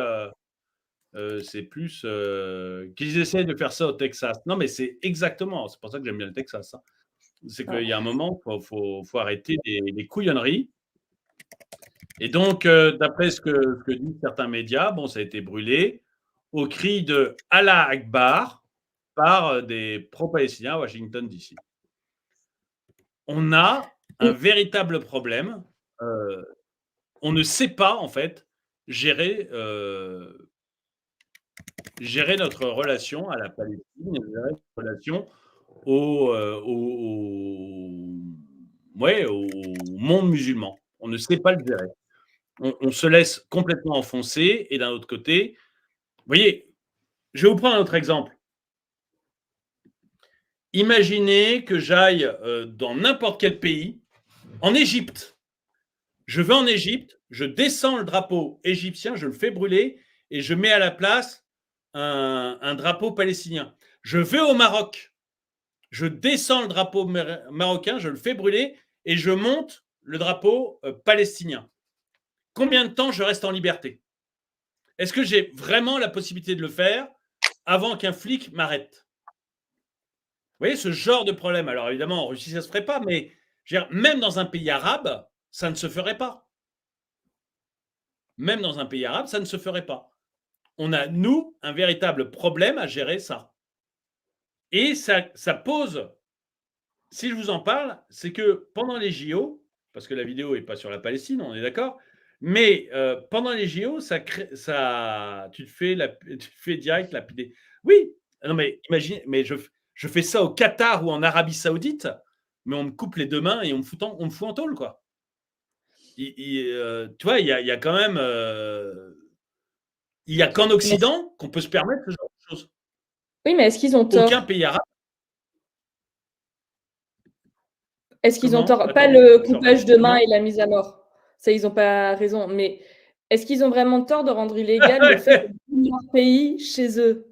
c'est plus qu'ils essaient de faire ça au Texas. Non, mais c'est exactement, c'est pour ça que j'aime bien le Texas. Hein. C'est qu'il y a un moment, il faut arrêter les couillonneries. Et donc, d'après ce que disent certains médias, bon, ça a été brûlé au cri de Allah Akbar par des pro-palestiniens à Washington, D.C. On a un véritable problème. On ne sait pas, en fait, gérer notre relation à la Palestine, gérer notre relation au monde musulman. On ne sait pas le gérer. On se laisse complètement enfoncer. Et d'un autre côté, vous voyez, je vais vous prendre un autre exemple. Imaginez que j'aille dans n'importe quel pays, en Égypte. Je vais en Égypte, je descends le drapeau égyptien, je le fais brûler et je mets à la place un drapeau palestinien. Je vais au Maroc, je descends le drapeau marocain, je le fais brûler et je monte le drapeau palestinien. Combien de temps je reste en liberté? Est-ce que j'ai vraiment la possibilité de le faire avant qu'un flic m'arrête? Vous voyez ce genre de problème. Alors évidemment, en Russie, ça ne se ferait pas, mais même dans un pays arabe, ça ne se ferait pas. Même dans un pays arabe, ça ne se ferait pas. On a, nous, un véritable problème à gérer ça. Et ça pose, si je vous en parle, c'est que pendant les JO, parce que la vidéo n'est pas sur la Palestine, on est d'accord, mais pendant les JO, tu te fais direct lapider. Oui, non mais imagine, mais je fais ça au Qatar ou en Arabie Saoudite, mais on me coupe les deux mains et on me fout en tôle, quoi. Tu vois, il y a quand même... il n'y a qu'en Occident qu'on peut se permettre ce genre de choses. Oui, mais est-ce qu'ils ont tort? Aucun pays arabe. Est-ce qu'ils ont Comment? tort? Pas Attends, le coupage de main comment? et la mise à mort. Ça, ils n'ont pas raison. Mais est-ce qu'ils ont vraiment tort de rendre illégal le fait de brûler leur pays chez eux?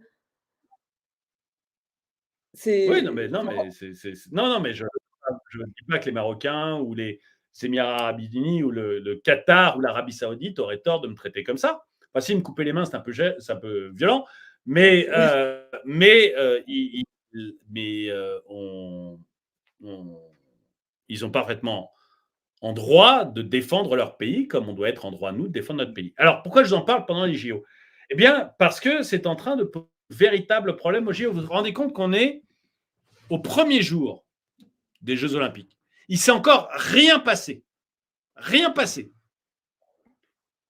Oui, non, mais je ne dis pas que les Marocains ou les Émirats arabes unis ou le Qatar ou l'Arabie saoudite auraient tort de me traiter comme ça. Enfin, si me couper les mains, c'est un peu violent, mais ils ont parfaitement en droit de défendre leur pays comme on doit être en droit, nous, de défendre notre pays. Alors, pourquoi je vous en parle pendant les JO? Eh bien, parce que c'est en train de poser un véritable problème aux JO. Vous vous rendez compte qu'on est au premier jour des Jeux Olympiques. Il ne s'est encore rien passé. Rien passé.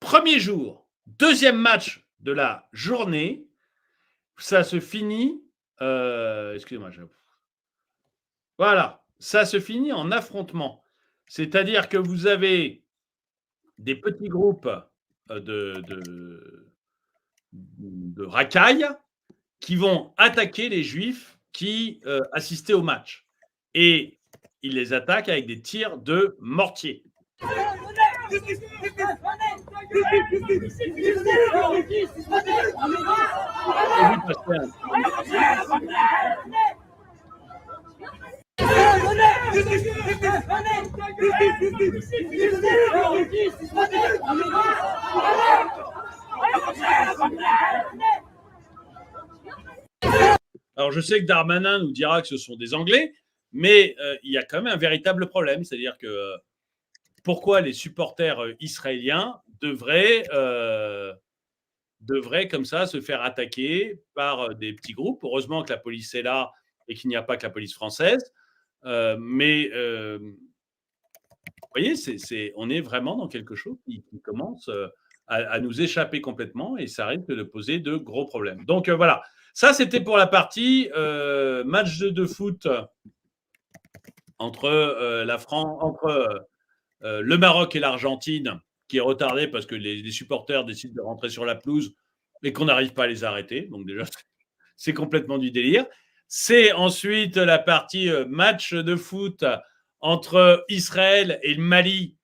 Premier jour, deuxième match de la journée, ça se finit... excusez-moi. Voilà, ça se finit en affrontement. C'est-à-dire que vous avez des petits groupes de racailles qui vont attaquer les Juifs qui assistaient au match. Et ils les attaquent avec des tirs de mortier. Alors, je sais que Darmanin nous dira que ce sont des Anglais, mais il y a quand même un véritable problème. C'est-à-dire que pourquoi les supporters israéliens devraient comme ça se faire attaquer par des petits groupes? Heureusement que la police est là et qu'il n'y a pas que la police française. Mais vous voyez, on est vraiment dans quelque chose qui commence à nous échapper complètement et ça risque de poser de gros problèmes. Donc voilà, ça c'était pour la partie match de foot entre le Maroc et l'Argentine qui est retardé parce que les supporters décident de rentrer sur la pelouse et qu'on n'arrive pas à les arrêter. Donc déjà, c'est complètement du délire. C'est ensuite la partie match de foot entre Israël et le Mali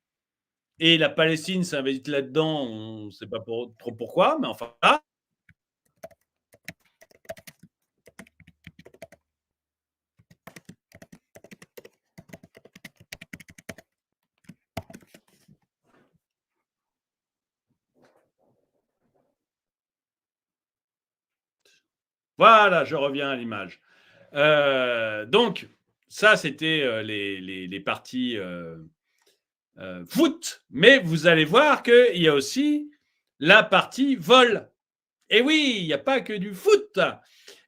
et la Palestine s'invite là-dedans. On ne sait pas trop pourquoi, mais enfin là. Voilà, je reviens à l'image. Donc, ça, c'était les parties foot. Mais vous allez voir qu'il y a aussi la partie vol. Et oui, il n'y a pas que du foot.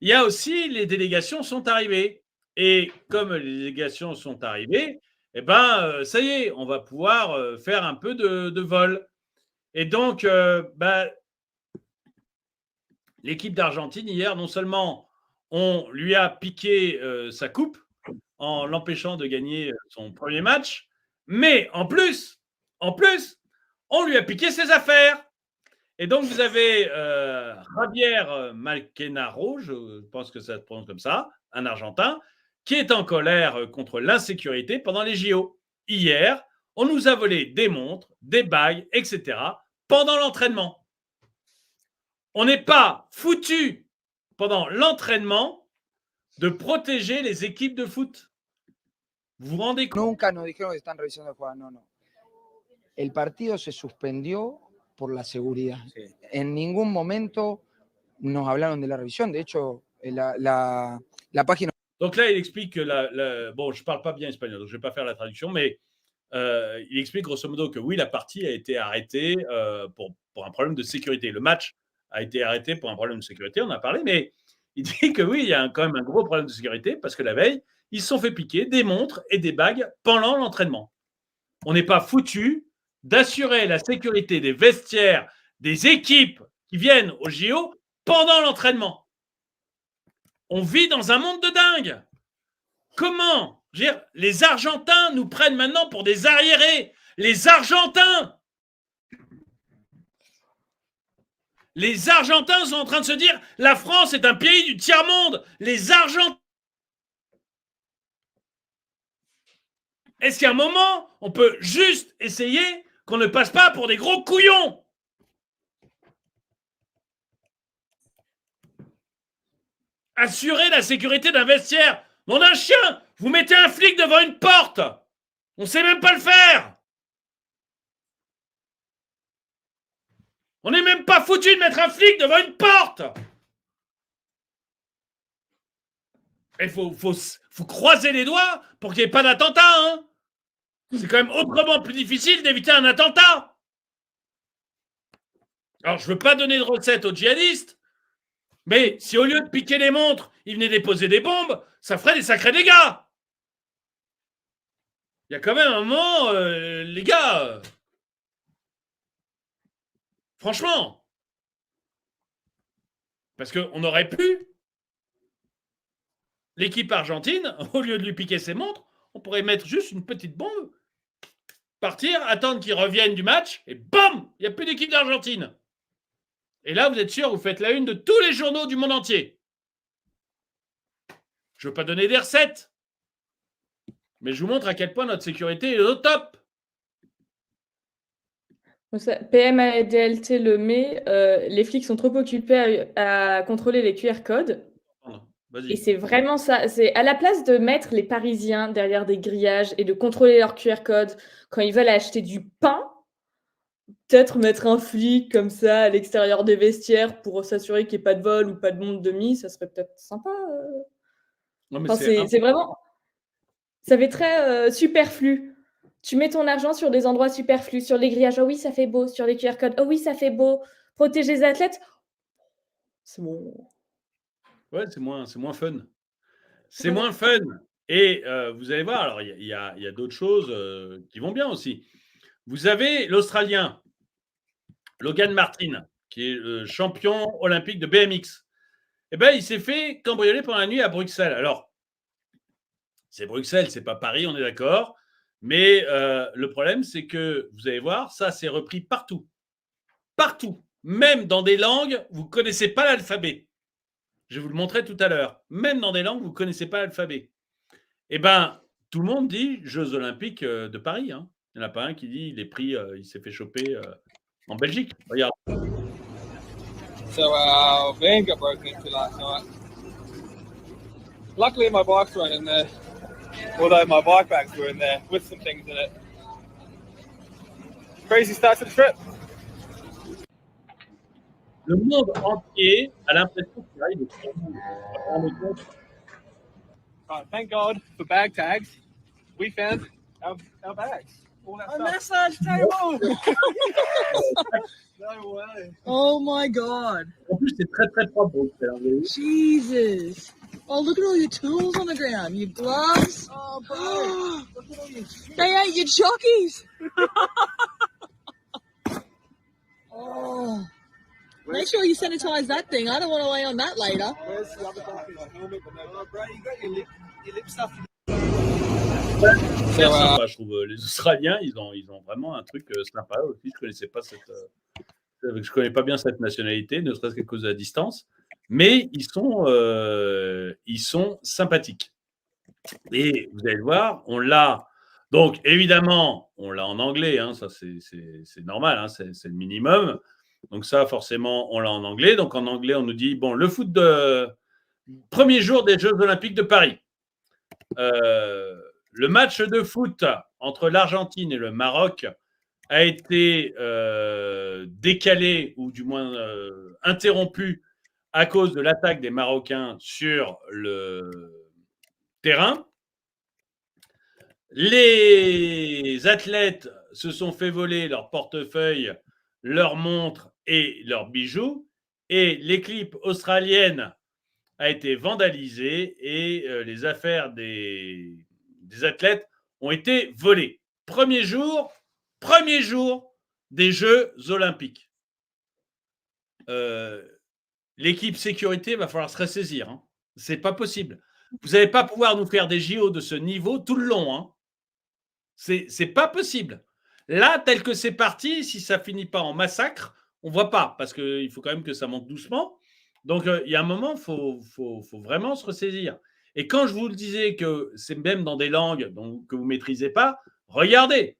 Il y a aussi les délégations sont arrivées. Et comme les délégations sont arrivées, eh ben, ça y est, on va pouvoir faire un peu de vol. Et donc, l'équipe d'Argentine, hier, non seulement on lui a piqué sa coupe en l'empêchant de gagner son premier match, mais en plus, on lui a piqué ses affaires. Et donc, vous avez Javier Malkenaro, je pense que ça se prononce comme ça, un Argentin, qui est en colère contre l'insécurité pendant les JO. Hier, on nous a volé des montres, des bagues, etc. pendant l'entraînement. On n'est pas foutu pendant l'entraînement de protéger les équipes de foot. Vous vous rendez compte? Nunca nos dijeron que están revisando el juego, no. El partido se suspendió por la seguridad. Sí. En ningún momento nos hablaron de la revisión. De hecho, la página... Donc là, il explique que bon, je ne parle pas bien espagnol, donc je ne vais pas faire la traduction, mais il explique grosso modo que oui, la partie a été arrêtée pour un problème de sécurité. Le match a été arrêté pour un problème de sécurité, on en a parlé, mais il dit que oui, il y a quand même un gros problème de sécurité parce que la veille, ils se sont fait piquer des montres et des bagues pendant l'entraînement. On n'est pas foutu d'assurer la sécurité des vestiaires des équipes qui viennent au JO pendant l'entraînement. On vit dans un monde de dingue. Comment? Je veux dire, les Argentins nous prennent maintenant pour des arriérés. Les Argentins! Les Argentins sont en train de se dire la France est un pays du tiers-monde. Les Argentins. Est-ce qu'à un moment, on peut juste essayer qu'on ne passe pas pour des gros couillons? Assurer la sécurité d'un vestiaire. Nom d'un chien, vous mettez un flic devant une porte. On ne sait même pas le faire. On n'est même pas foutu de mettre un flic devant une porte. Il faut croiser les doigts pour qu'il n'y ait pas d'attentat. Hein. C'est quand même autrement plus difficile d'éviter un attentat. Alors, je ne veux pas donner de recette aux djihadistes, mais si au lieu de piquer les montres, ils venaient déposer des bombes, ça ferait des sacrés dégâts. Il y a quand même un moment, les gars, franchement, parce qu'on aurait pu, l'équipe argentine, au lieu de lui piquer ses montres, on pourrait mettre juste une petite bombe, partir, attendre qu'ils reviennent du match, et bam, il n'y a plus d'équipe d'Argentine. Et là, vous êtes sûr, vous faites la une de tous les journaux du monde entier. Je ne veux pas donner des recettes, mais je vous montre à quel point notre sécurité est au top. PMADLT le met, les flics sont trop occupés à contrôler les QR codes. Et c'est vraiment ça. C'est à la place de mettre les Parisiens derrière des grillages et de contrôler leurs QR codes quand ils veulent acheter du pain, peut-être mettre un flic comme ça à l'extérieur des vestiaires pour s'assurer qu'il n'y ait pas de vol ou pas de monde de mise, ça serait peut-être sympa. Non, mais enfin, c'est vraiment... Ça fait très superflu. Tu mets ton argent sur des endroits superflus, sur les grillages. Oh oui, ça fait beau. Sur les QR codes. Oh oui, ça fait beau. Protéger les athlètes. C'est bon. Ouais, c'est moins fun. C'est moins fun. Et vous allez voir, alors il y a d'autres choses qui vont bien aussi. Vous avez l'Australien, Logan Martin, qui est le champion olympique de BMX. Eh bien, il s'est fait cambrioler pendant la nuit à Bruxelles. Alors, c'est Bruxelles, c'est pas Paris, on est d'accord. Mais le problème, c'est que, vous allez voir, ça s'est repris partout. Partout. Même dans des langues, vous ne connaissez pas l'alphabet. Je vais vous le montrer tout à l'heure. Même dans des langues, vous ne connaissez pas l'alphabet. Eh bien, tout le monde dit Jeux Olympiques de Paris. Hein. Il n'y en a pas un qui dit il s'est fait choper en Belgique. Regarde. So, vein got broken into last night. Luckily, my bikes weren't in there. Although my bike bags were in there with some things in it. Crazy start to the trip. Le monde entier a l'impression qu'il arrive au Cameroun. On est compte. Thank God for bag tags. We found our bags. All that stuff. massage table! No way. Oh my god. En plus, c'est très très propre. Bruxelles, vous voyez. Jesus. Oh, look at all your tools on the ground. Your gloves. Oh, bro. Look at all your They ain't your chockies. Oh. Make sure you sanitize that thing. I don't want to lay on that later. Where's the other stuff in my helmet? But no, oh, bro, you got your lip stuff. Super sympa, je trouve. Les Australiens, ils ont vraiment un truc sympa aussi. Je connaissais pas je connais pas bien cette nationalité, ne serait-ce qu'à cause de la distance, mais ils sont sympathiques. Et vous allez le voir, on l'a. Donc évidemment, on l'a en anglais, hein, ça c'est normal, hein, c'est le minimum. Donc ça, forcément, on l'a en anglais. Donc en anglais, on nous dit bon, le foot premier jour des Jeux Olympiques de Paris. Le match de foot entre l'Argentine et le Maroc a été décalé ou du moins interrompu à cause de l'attaque des Marocains sur le terrain. Les athlètes se sont fait voler leur portefeuille, leurs montres et leurs bijoux, et l'équipe australienne a été vandalisée et les affaires des athlètes ont été volées. Premier jour des Jeux Olympiques. L'équipe sécurité va falloir se ressaisir. Hein. C'est pas possible. Vous n'allez pas pouvoir nous faire des JO de ce niveau tout le long. Hein. C'est pas possible. Là, tel que c'est parti, si ça finit pas en massacre, on voit pas, parce qu'il faut quand même que ça monte doucement. Donc, il y a un moment, faut vraiment se ressaisir. Et quand je vous le disais que c'est même dans des langues que vous ne maîtrisez pas, regardez.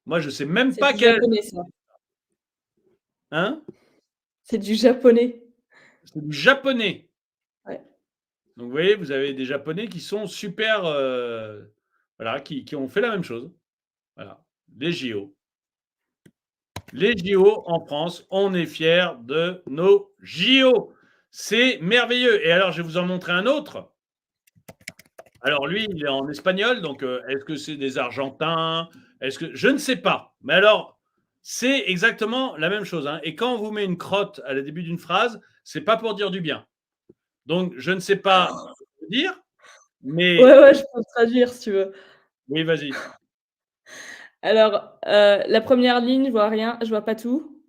Moi, je ne sais même pas quel. C'est du japonais, ça. Hein? C'est du japonais. C'est du japonais. Ouais. Donc, vous voyez, vous avez des Japonais qui sont super. Voilà, qui ont fait la même chose. Voilà. Les JO. Les JO en France, on est fiers de nos JO. C'est merveilleux. Et alors, je vais vous en montrer un autre. Alors, lui, il est en espagnol. Donc, est-ce que c'est des Argentins? Je ne sais pas. Mais alors, c'est exactement la même chose. Hein. Et quand on vous met une crotte à la début d'une phrase, c'est pas pour dire du bien. Donc, je ne sais pas ce que dire. Mais... Ouais, je peux traduire si tu veux. Oui, vas-y. Alors, la première ligne, je vois rien, je vois pas tout.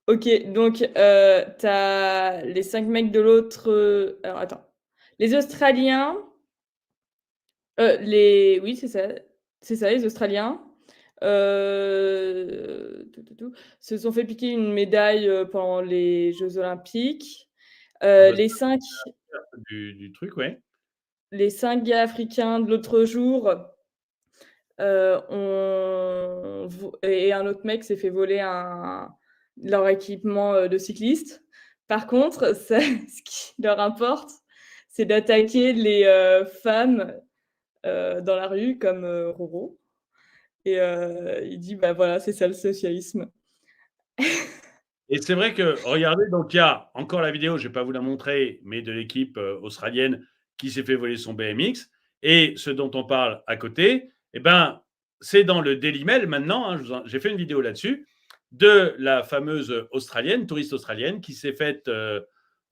Ok, donc tu as les 5 mecs de l'autre. Alors, attends. Les Australiens. Oui, c'est ça. C'est ça, les Australiens. Se sont fait piquer une médaille pendant les Jeux Olympiques. Les 5. Du truc, ouais. Les 5 gars africains de l'autre jour. Et un autre mec s'est fait voler leur équipement de cycliste. Par contre, ce qui leur importe, c'est d'attaquer les femmes dans la rue comme Roro. Et il dit, bah voilà, c'est ça le socialisme. Et c'est vrai que, regardez, donc il y a encore la vidéo, je ne vais pas vous la montrer, mais de l'équipe australienne qui s'est fait voler son BMX. Et ce dont on parle à côté, eh ben, c'est dans le Daily Mail maintenant, hein, j'ai fait une vidéo là-dessus, de la fameuse touriste australienne, qui s'est faite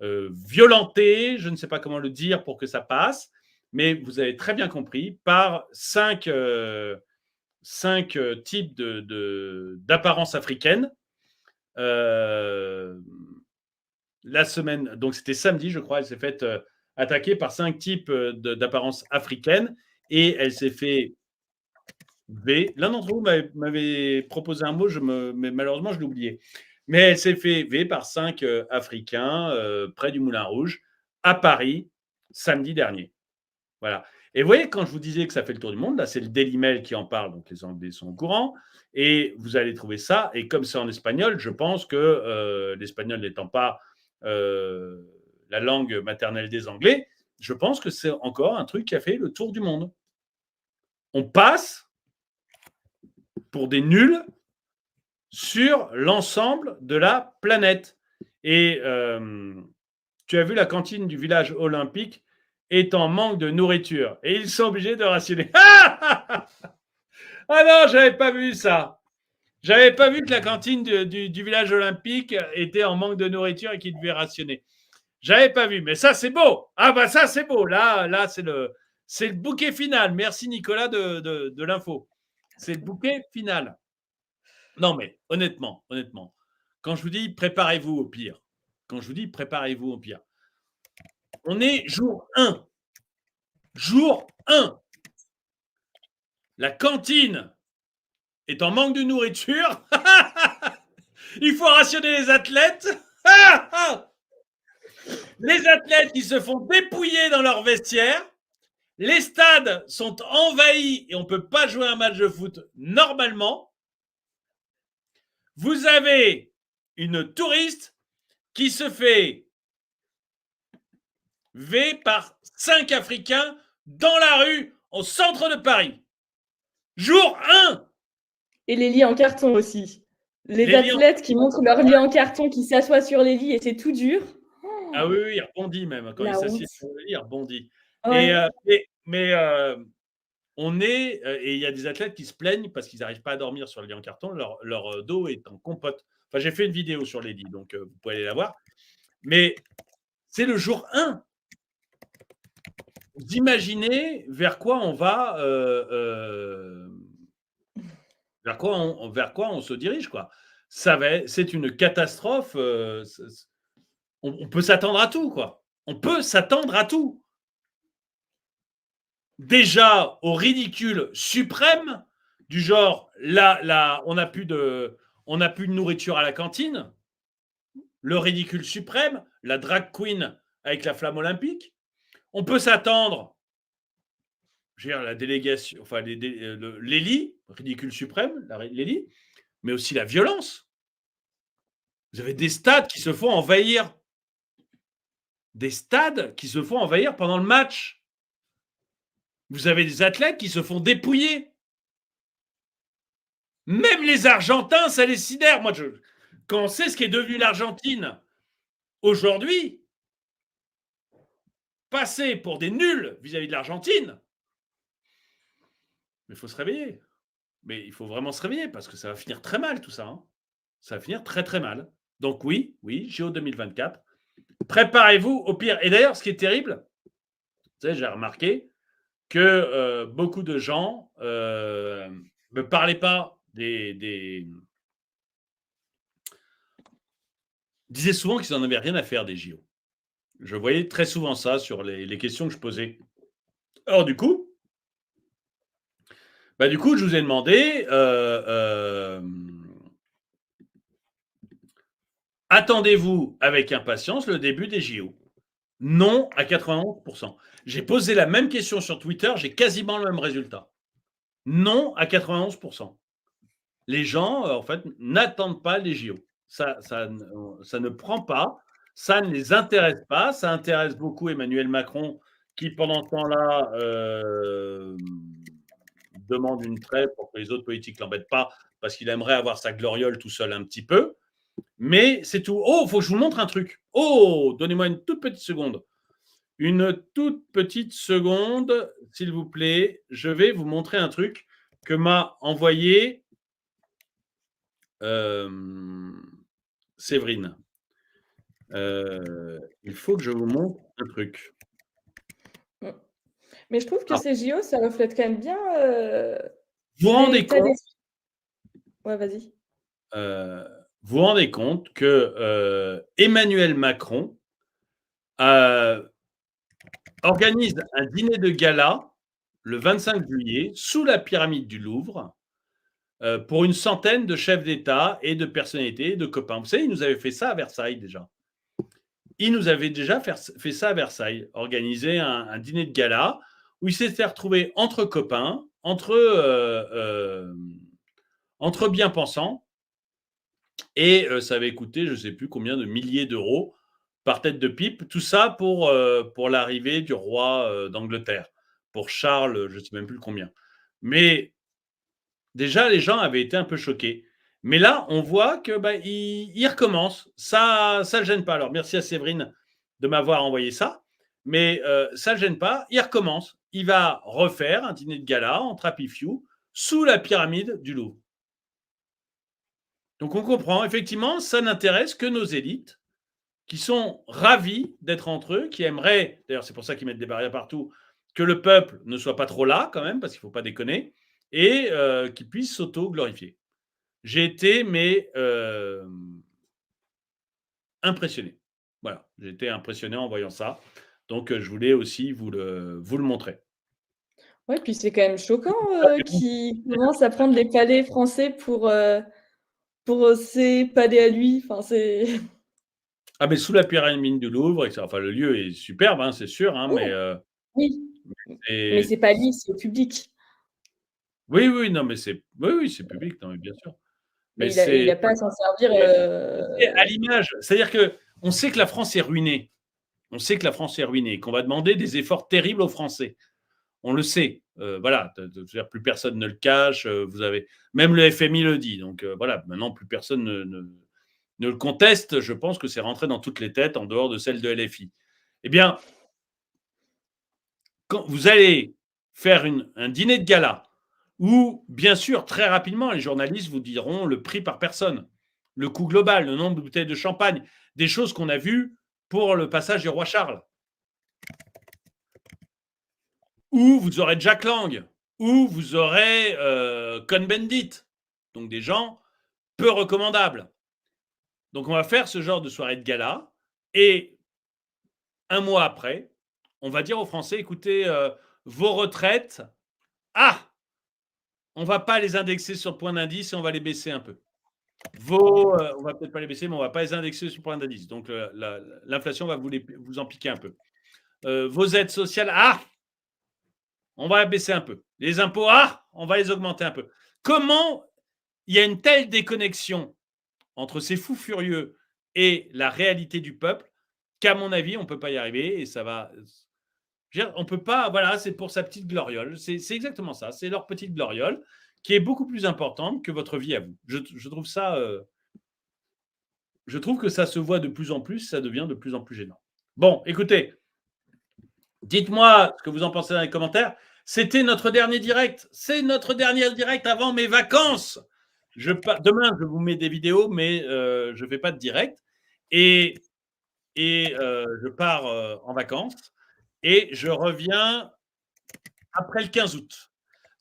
violenter, je ne sais pas comment le dire pour que ça passe, mais vous avez très bien compris, par 5 types d'apparence africaine. La semaine, donc c'était samedi, je crois, elle s'est faite attaquer par 5 types d'apparence africaine et elle s'est fait V. L'un d'entre vous m'avait proposé un mot, mais malheureusement, je l'ai oublié. Mais elle s'est fait V par 5 Africains près du Moulin Rouge à Paris samedi dernier. Voilà. Et vous voyez, quand je vous disais que ça fait le tour du monde, là, c'est le Daily Mail qui en parle, donc les Anglais sont au courant. Et vous allez trouver ça. Et comme c'est en espagnol, je pense que l'espagnol n'étant pas la langue maternelle des Anglais, je pense que c'est encore un truc qui a fait le tour du monde. on passe pour des nuls sur l'ensemble de la planète. Et tu as vu, la cantine du village olympique est en manque de nourriture. Et ils sont obligés de rationner. Ah non, j'avais pas vu ça. J'avais pas vu que la cantine du village olympique était en manque de nourriture et qu'ils devaient rationner. J'avais pas vu, mais ça, c'est beau. Ah bah ça, c'est beau. Là, c'est le bouquet final. Merci Nicolas de l'info. C'est le bouquet final. Non, mais honnêtement, quand je vous dis préparez-vous au pire, on est jour 1. Jour 1. La cantine est en manque de nourriture. Il faut rationner les athlètes. Les athlètes qui se font dépouiller dans leur vestiaire. Les stades sont envahis et on ne peut pas jouer un match de foot normalement. Vous avez une touriste qui se fait V par 5 Africains dans la rue au centre de Paris. Jour 1. Et les lits en carton aussi. Les Les lits athlètes qui montrent leurs lits en carton, qui s'assoient sur les lits et c'est tout dur. Ah oui, il rebondit même. Quand La il s'assied honte. sur le lit, il rebondit. Ouais. Mais on est... et il y a des athlètes qui se plaignent parce qu'ils n'arrivent pas à dormir sur le lit en carton. Leur dos est en compote. Enfin, j'ai fait une vidéo sur les lits, donc vous pouvez aller la voir. Mais c'est le jour 1. Vous imaginez vers quoi on va... vers quoi on se dirige, quoi. C'est une catastrophe. On peut s'attendre à tout, quoi. On peut s'attendre à tout. Déjà au ridicule suprême, du genre, là, on n'a plus de nourriture à la cantine. Le ridicule suprême, la drag queen avec la flamme olympique. On peut s'attendre, je veux dire, la délégation, enfin les lits, ridicule suprême, les lits, mais aussi la violence. Vous avez des stades qui se font envahir. Des stades qui se font envahir pendant le match. Vous avez des athlètes qui se font dépouiller. Même les Argentins, ça les sidère. Moi, quand on sait ce qu'est devenu l'Argentine aujourd'hui, passer pour des nuls vis-à-vis de l'Argentine, mais il faut se réveiller. Mais il faut vraiment se réveiller parce que ça va finir très mal tout ça. Hein. Ça va finir très très mal. Donc oui, JO 2024. Préparez-vous au pire. Et d'ailleurs, ce qui est terrible, vous savez, j'ai remarqué que beaucoup de gens me parlaient pas disaient souvent qu'ils n'en avaient rien à faire des JO. Je voyais très souvent ça sur les questions que je posais. Alors du coup, je vous ai demandé attendez-vous avec impatience le début des JO? Non à 91%. J'ai posé la même question sur Twitter, j'ai quasiment le même résultat. Non à 91%. Les gens, en fait, n'attendent pas les JO. Ça ne prend pas, ça ne les intéresse pas. Ça intéresse beaucoup Emmanuel Macron, qui, pendant ce temps-là, demande une trêve pour que les autres politiques ne l'embêtent pas, parce qu'il aimerait avoir sa gloriole tout seul un petit peu. Mais c'est tout. Oh, il faut que je vous montre un truc. Oh, donnez-moi une toute petite seconde. Une toute petite seconde, s'il vous plaît. Je vais vous montrer un truc que m'a envoyé Séverine. Il faut que je vous montre un truc. Mais je trouve que ces JO, ça reflète quand même bien. Vous vous rendez compte Ouais, vas-y. Vous vous rendez compte que Emmanuel Macron organise un dîner de gala le 25 juillet sous la pyramide du Louvre pour une centaine de chefs d'État et de personnalités, de copains. Vous savez, il nous avait fait ça à Versailles déjà. Il nous avait déjà fait ça à Versailles, organiser un dîner de gala où il s'était retrouvé entre copains, entre bien-pensants. Et ça avait coûté, je ne sais plus combien de milliers d'euros par tête de pipe. Tout ça pour l'arrivée du roi d'Angleterre, pour Charles, je ne sais même plus combien. Mais déjà, les gens avaient été un peu choqués. Mais là, on voit que il recommence. Ça ne le gêne pas. Alors, merci à Séverine de m'avoir envoyé ça. Mais ça ne le gêne pas. Il recommence. Il va refaire un dîner de gala entre Happy Few sous la pyramide du Louvre. Donc, on comprend. Effectivement, ça n'intéresse que nos élites qui sont ravis d'être entre eux, qui aimeraient, d'ailleurs, c'est pour ça qu'ils mettent des barrières partout, que le peuple ne soit pas trop là, quand même, parce qu'il ne faut pas déconner, et qu'ils puissent s'auto-glorifier. J'ai été, mais impressionné. Voilà, j'ai été impressionné en voyant ça. Donc, je voulais aussi vous le montrer. Ouais, puis c'est quand même choquant qu'il commence à prendre les palais français pour ses palais à lui. Enfin, c'est... Ah, mais sous la pyramide du Louvre, etc. Enfin, le lieu est superbe, hein, c'est sûr, hein, Oui. mais Oui, mais c'est pas lui, c'est au public. oui, oui, non, mais c'est oui, c'est public, non, mais bien sûr. Mais Mais il a pas à s'en servir. à l'image, c'est-à-dire que on sait que la France est ruinée. On sait que la France est ruinée, qu'on va demander des efforts terribles aux Français. On le sait. Voilà, plus personne ne le cache. Vous avez même le FMI le dit. Donc voilà, maintenant plus personne ne le conteste. Je pense que c'est rentré dans toutes les têtes en dehors de celle de LFI. Eh bien, quand vous allez faire un dîner de gala où, bien sûr, très rapidement, les journalistes vous diront le prix par personne, le coût global, le nombre de bouteilles de champagne, des choses qu'on a vues pour le passage du roi Charles. Où vous aurez Jack Lang, où vous aurez Cohn-Bendit, donc des gens peu recommandables. Donc on va faire ce genre de soirée de gala et un mois après, on va dire aux Français, écoutez, vos retraites, on ne va pas les indexer sur le point d'indice et on va les baisser un peu. On ne va peut-être pas les baisser, mais on ne va pas les indexer sur le point d'indice. Donc l'inflation va vous en piquer un peu. Vos aides sociales, on va baisser un peu. Les impôts, on va les augmenter un peu. Comment il y a une telle déconnexion entre ces fous furieux et la réalité du peuple qu'à mon avis, on ne peut pas y arriver et ça va. On ne peut pas, voilà, c'est pour sa petite gloriole. C'est exactement ça. C'est leur petite gloriole qui est beaucoup plus importante que votre vie à vous. Je trouve ça. Je trouve que ça se voit de plus en plus, ça devient de plus en plus gênant. Bon, écoutez, dites-moi ce que vous en pensez dans les commentaires. C'était notre dernier direct. C'est notre dernier direct avant mes vacances. Demain, je vous mets des vidéos, mais je ne fais pas de direct. Et je pars en vacances. Et je reviens après le 15 août.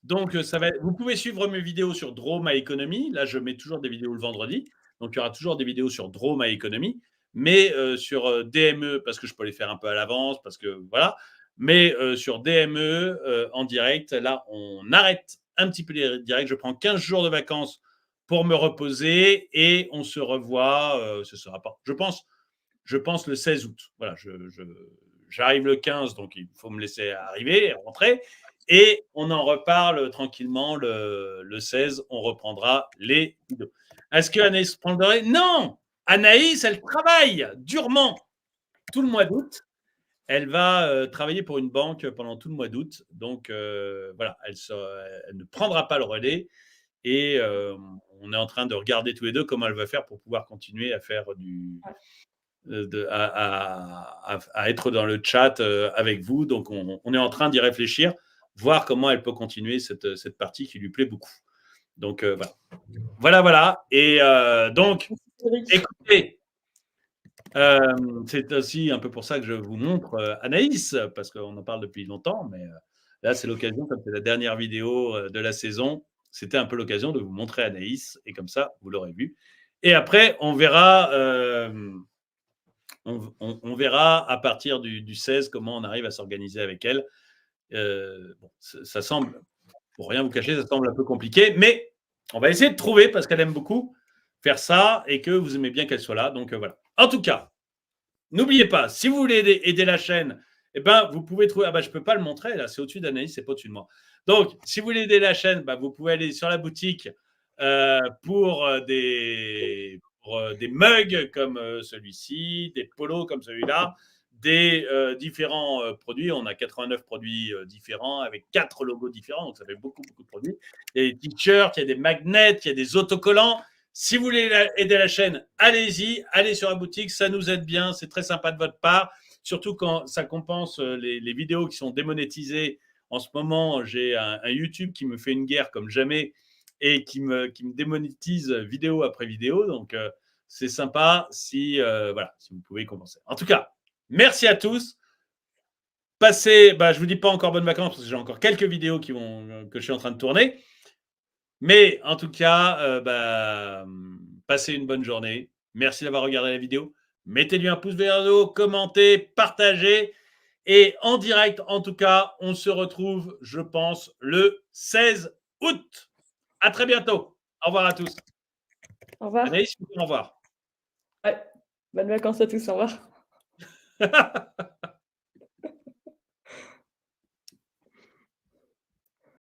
Donc, vous pouvez suivre mes vidéos sur Draw My Economy. Là, je mets toujours des vidéos le vendredi. Donc, il y aura toujours des vidéos sur Draw My Economy. Mais sur DME, parce que je peux les faire un peu à l'avance, parce que voilà. Mais sur DME, en direct, là, on arrête un petit peu les directs. Je prends 15 jours de vacances pour me reposer et on se revoit. Ce sera pas. Je pense le 16 août. Voilà, j'arrive le 15, donc il faut me laisser arriver, rentrer. Et on en reparle tranquillement le 16. On reprendra les vidéos. Est-ce que Anaïs prendrait? Non! Anaïs, elle travaille durement tout le mois d'août. Elle va travailler pour une banque pendant tout le mois d'août. Donc, voilà, elle ne prendra pas le relais. Et on est en train de regarder tous les deux comment elle va faire pour pouvoir continuer à faire à être dans le chat avec vous. Donc, on est en train d'y réfléchir, voir comment elle peut continuer cette partie qui lui plaît beaucoup. Donc, voilà. Et donc, écoutez, c'est aussi un peu pour ça que je vous montre Anaïs, parce qu'on en parle depuis longtemps, mais là, c'est l'occasion, comme c'est la dernière vidéo de la saison, c'était un peu l'occasion de vous montrer Anaïs, et comme ça, vous l'aurez vu. Et après, on verra... On verra à partir du 16 comment on arrive à s'organiser avec elle. Ça semble, pour rien vous cacher, ça semble un peu compliqué, mais on va essayer de trouver parce qu'elle aime beaucoup faire ça et que vous aimez bien qu'elle soit là. Donc voilà. En tout cas, n'oubliez pas, si vous voulez aider la chaîne, vous pouvez trouver. Je ne peux pas le montrer là, c'est au-dessus d'Anaïs, c'est pas au-dessus de moi. Donc, si vous voulez aider la chaîne, vous pouvez aller sur la boutique pour des mugs comme celui-ci, des polos comme celui-là, des différents produits. On a 89 produits différents avec 4 logos différents, donc ça fait beaucoup, beaucoup de produits. Il y a des t-shirts, il y a des magnets, il y a des autocollants. Si vous voulez aider la chaîne, allez-y, allez sur la boutique, ça nous aide bien, c'est très sympa de votre part, surtout quand ça compense les vidéos qui sont démonétisées. En ce moment, j'ai un YouTube qui me fait une guerre comme jamais et qui me démonétise vidéo après vidéo, donc c'est sympa si vous pouvez compenser. En tout cas, merci à tous. Passez, je ne vous dis pas encore bonnes vacances parce que j'ai encore quelques vidéos que je suis en train de tourner. Mais en tout cas, passez une bonne journée. Merci d'avoir regardé la vidéo. Mettez-lui un pouce vers le haut, commentez, partagez. Et en direct, en tout cas, on se retrouve, je pense, le 16 août. À très bientôt. Au revoir à tous. Au revoir. Anaïs, au revoir. Ouais. Bonnes vacances à tous. Au revoir.